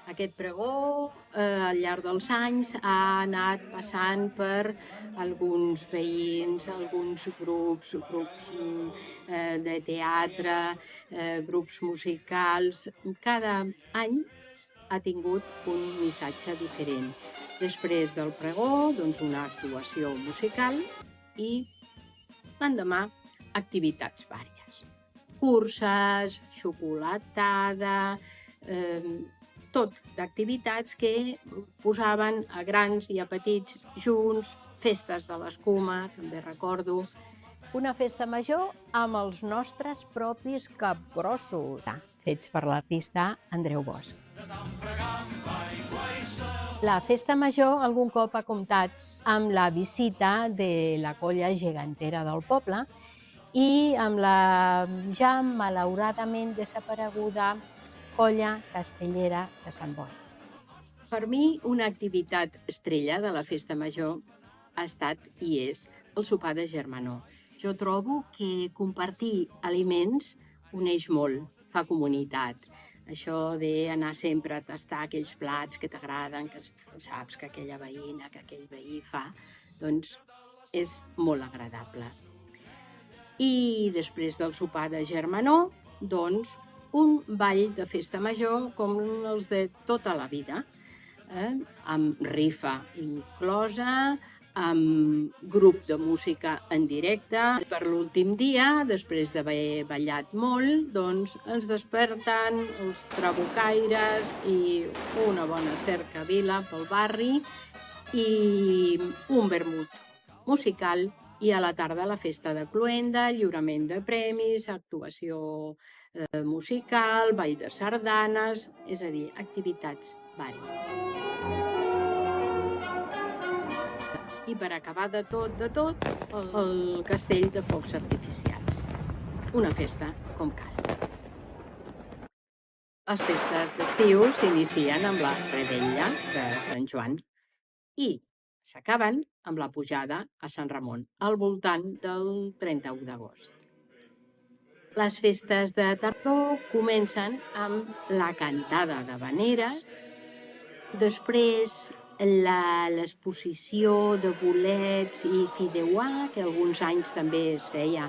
Aquest pregó, al llarg dels anys, ha anat passant per alguns veïns, alguns grups de teatre, grups musicals. Cada any ha tingut un missatge diferent. Després del pregó, una actuació musical i l'endemà activitats vàries. Curses, xocolatada, tot d'activitats que posaven a grans i a petits junts, festes de l'escuma, també recordo. Una festa major amb els nostres propis capgrossos, fets per l'artista Andreu Bosch. La festa major algun cop ha comptat amb la visita de la colla gegantera del poble i amb la ja malauradament desapareguda colla castellera de Sant Boi. Per mi, una activitat estrella de la festa major ha estat i és el sopar de germanor. Jo trobo que compartir aliments uneix molt, fa comunitat. Això d'anar sempre a tastar aquells plats que t'agraden, que saps que aquella veïna, que aquell veí fa, doncs és molt agradable. I després del sopar de germanor, doncs, un ball de festa major com els de tota la vida, amb rifa inclosa, amb grup de música en directe. Per l'últim dia, després d'haver ballat molt, doncs ens desperten els trabucaires i una bona cercavila pel barri i un vermut musical i a la tarda la festa de cloenda, lliurament de premis, actuació musical, ball de sardanes, és a dir, activitats vàries. I per acabar de tot, el castell de focs artificials. Una festa com cal. Les festes d'estiu s'inicien amb la revetlla de Sant Joan i s'acaben amb la pujada a Sant Ramon, al voltant del 31 d'agost. Les festes de tardor comencen amb la cantada d'havaneres, després l'exposició de bolets i fideuà, que alguns anys també es feia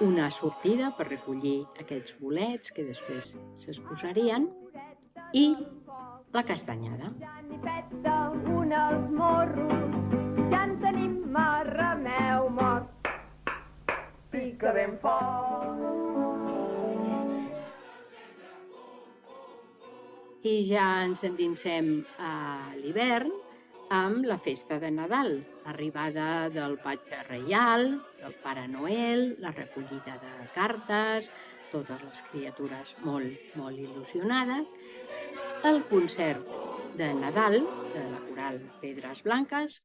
una sortida per recollir aquests bolets que després s'exposarien, i la castanyada. Un als morros, ja en tenim remeu mort. Pica ben fort. I ja ens endinsem a l'hivern amb la festa de Nadal, l'arribada del patge reial, del Pare Noel, la recollida de cartes, totes les criatures molt il·lusionades, el concert de Nadal de la coral Pedres Blanques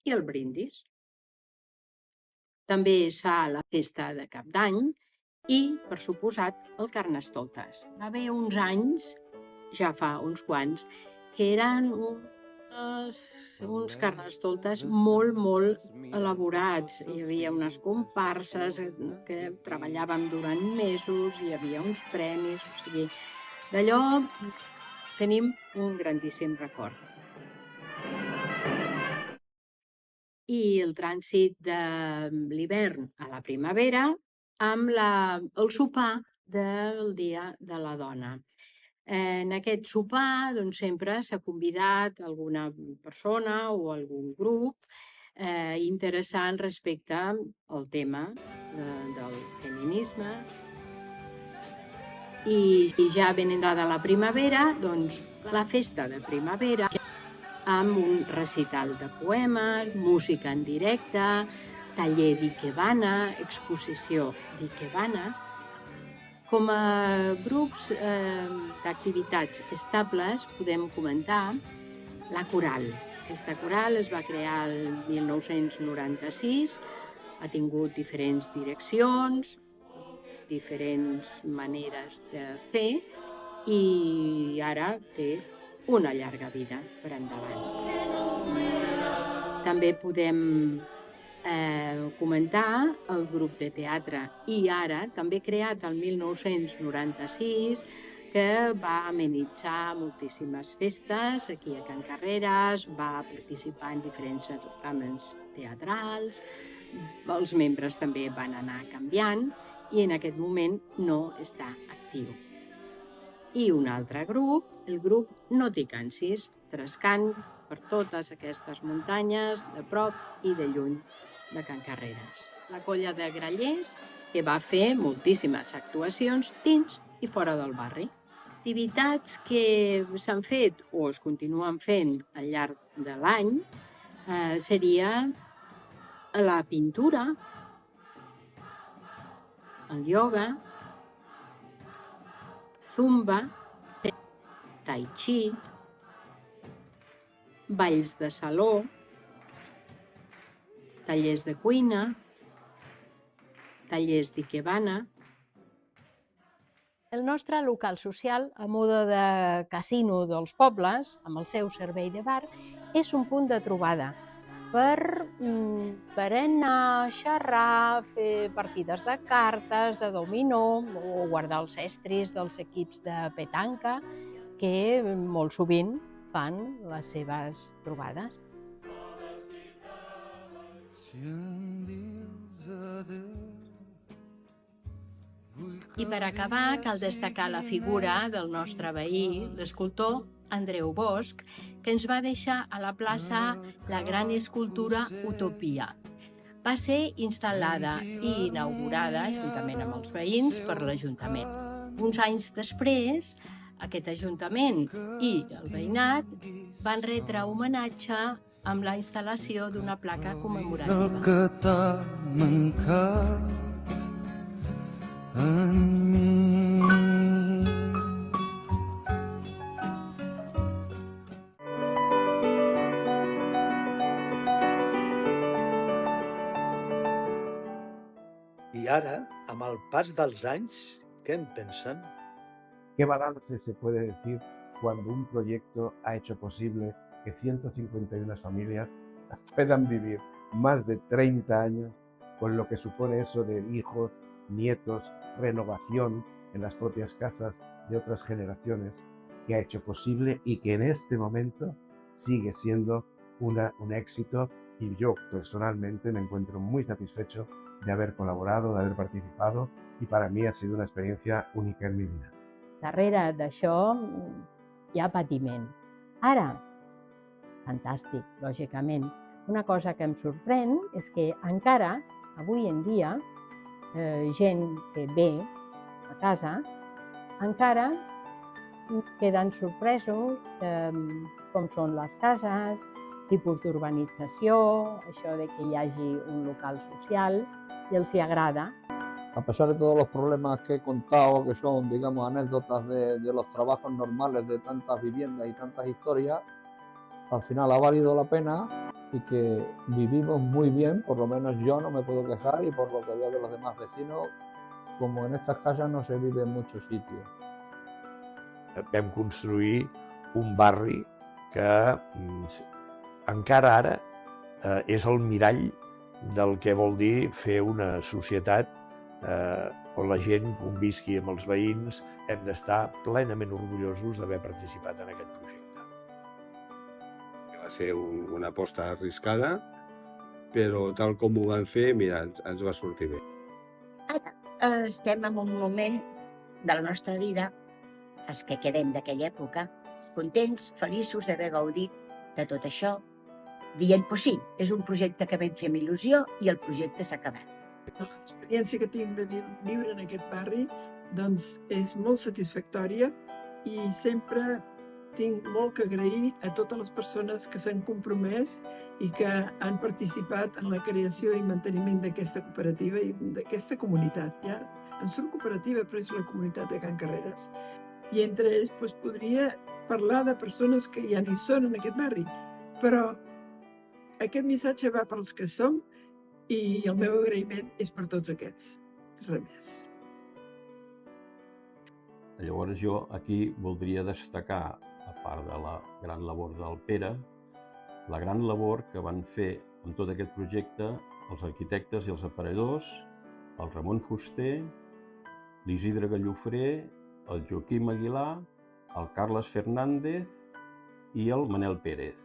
i el brindis. També es fa la festa de Cap d'Any i, per suposat, el Carnestoltes. Va haver uns anys, ja fa uns quants, que eren uns carnestoltes molt elaborats. Hi havia unes comparses que treballàvem durant mesos, hi havia uns premis, o sigui, d'allò tenim un grandíssim record. I el trànsit de l'hivern a la primavera amb el sopar del Dia de la Dona. En aquest sopar sempre s'ha convidat alguna persona o algun grup interessant respecte al tema del feminisme. I ja ben entrada la primavera, doncs la festa de primavera amb un recital de poemes, música en directe, taller d'ikebana, exposició d'ikebana. Com a grups d'activitats estables podem comentar la coral. Aquesta coral es va crear el 1996, ha tingut diferents direccions, diferents maneres de fer i ara té una llarga vida per endavant. També podem comentar el grup de teatre I Ara, també creat el 1996, que va amenitzar moltíssimes festes aquí a Can Carreras, va participar en diferents certàmens teatrals, els membres també van anar canviant i en aquest moment no està actiu. I un altre grup, el grup No t'hi cansis, trescant per totes aquestes muntanyes, de prop i de lluny de Can Carreras. La colla de grallers, que va fer moltíssimes actuacions dins i fora del barri. Activitats que s'han fet o es continuen fent al llarg de l'any seria la pintura, el ioga, zumba, tai chi, balls de saló, tallers de cuina, tallers d'ikebana. El nostre local social, a moda de casino dels pobles, amb el seu servei de bar, és un punt de trobada per anar a xerrar, fer partides de cartes, de dominó o guardar els estris dels equips de petanca que molt sovint fan les seves trobades. I per acabar, cal destacar la figura del nostre veí, l'escultor Andreu Bosch, que ens va deixar a la plaça la gran escultura Utopia. Va ser instal·lada i inaugurada, juntament amb els veïns, per l'Ajuntament. Uns anys després, aquest Ajuntament i el veïnat van retre homenatge amb la instal·lació d'una placa commemorativa. El que t'ha mancat en mi. I ara, amb el pas dels anys, què en pensen? ¿Qué balance se puede decir cuando un proyecto ha hecho posible que 151 familias puedan vivir más de 30 años con lo que supone eso de hijos, nietos, renovación en las propias casas de otras generaciones, que ha hecho posible y que en este momento sigue siendo un éxito? Y yo personalmente me encuentro muy satisfecho de haber colaborado, de haber participado, y para mí ha sido una experiencia única en mi vida. Darrere d'això hi ha patiment. Ara, fantàstic, lògicament. Una cosa que em sorprèn és que encara, avui en dia, gent que ve a casa, encara queden sorpresos de com són les cases, tipus d'urbanització, això de que hi hagi un local social, y els hi agrada. A pesar de todos los problemas que he contado, que son, digamos, anécdotas de los trabajos normales de tantas viviendas y tantas historias, al final ha valido la pena y que vivimos muy bien, por lo menos yo no me puedo quejar, y por lo que veo de los demás vecinos, como en estas casas no se vive en muchos sitios. Vam construir un barri que encara ara és el mirall del que vol dir fer una societat on la gent convisqui amb els veïns. Hem d'estar plenament orgullosos d'haver participat en aquest projecte. Va ser una aposta arriscada, però tal com ho van fer, mira, ens va sortir bé. Ara estem en un moment de la nostra vida, els que quedem d'aquella època, contents, feliços d'haver gaudit de tot això, dient, pues sí, és un projecte que vam fer amb il·lusió i el projecte s'ha acabat. L'experiència que tinc de viure en aquest barri doncs és molt satisfactòria i sempre tinc molt que agrair a totes les persones que s'han compromès i que han participat en la creació i manteniment d'aquesta cooperativa i d'aquesta comunitat. Ja em surt cooperativa, però és la comunitat de Can Carreres. I entre ells podria parlar de persones que ja no hi són en aquest barri, però aquest missatge va pels que som i el meu agraïment és per tots aquests. Res més. Llavors jo aquí voldria destacar, a part de la gran labor del Pere, la gran labor que van fer amb tot aquest projecte els arquitectes i els aparelladors, el Ramon Fuster, l'Isidre Gallofré, el Joaquim Aguilar, el Carles Fernández i el Manel Pérez.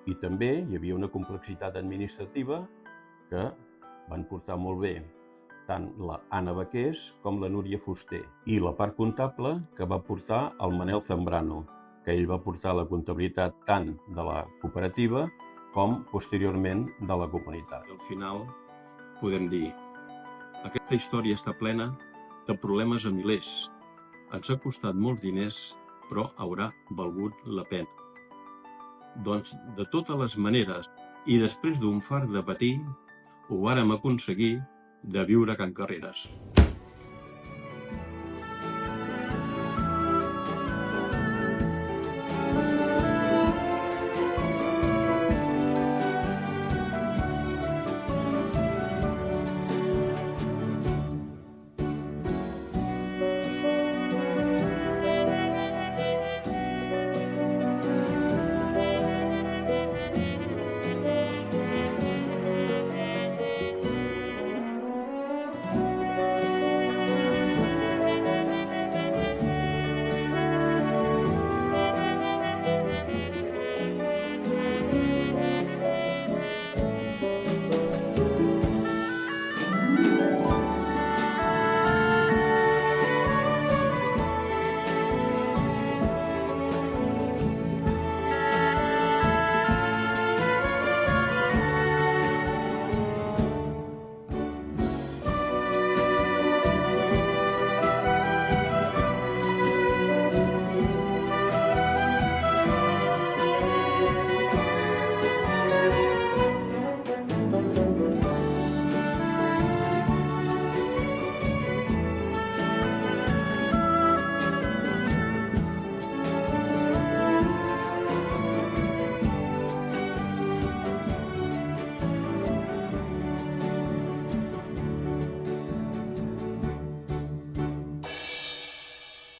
I també hi havia una complexitat administrativa que van portar molt bé tant la Anna Baqués com la Núria Fuster, i la part comptable que va portar el Manel Zambrano, que ell va portar la comptabilitat tant de la cooperativa com posteriorment de la comunitat. Al final podem dir, aquesta història està plena de problemes a milers. Ens ha costat molts diners, però haurà valgut la pena. Doncs, de totes les maneres, i després d'un fart de patir, ho vàrem aconseguir de viure a Can Carreres.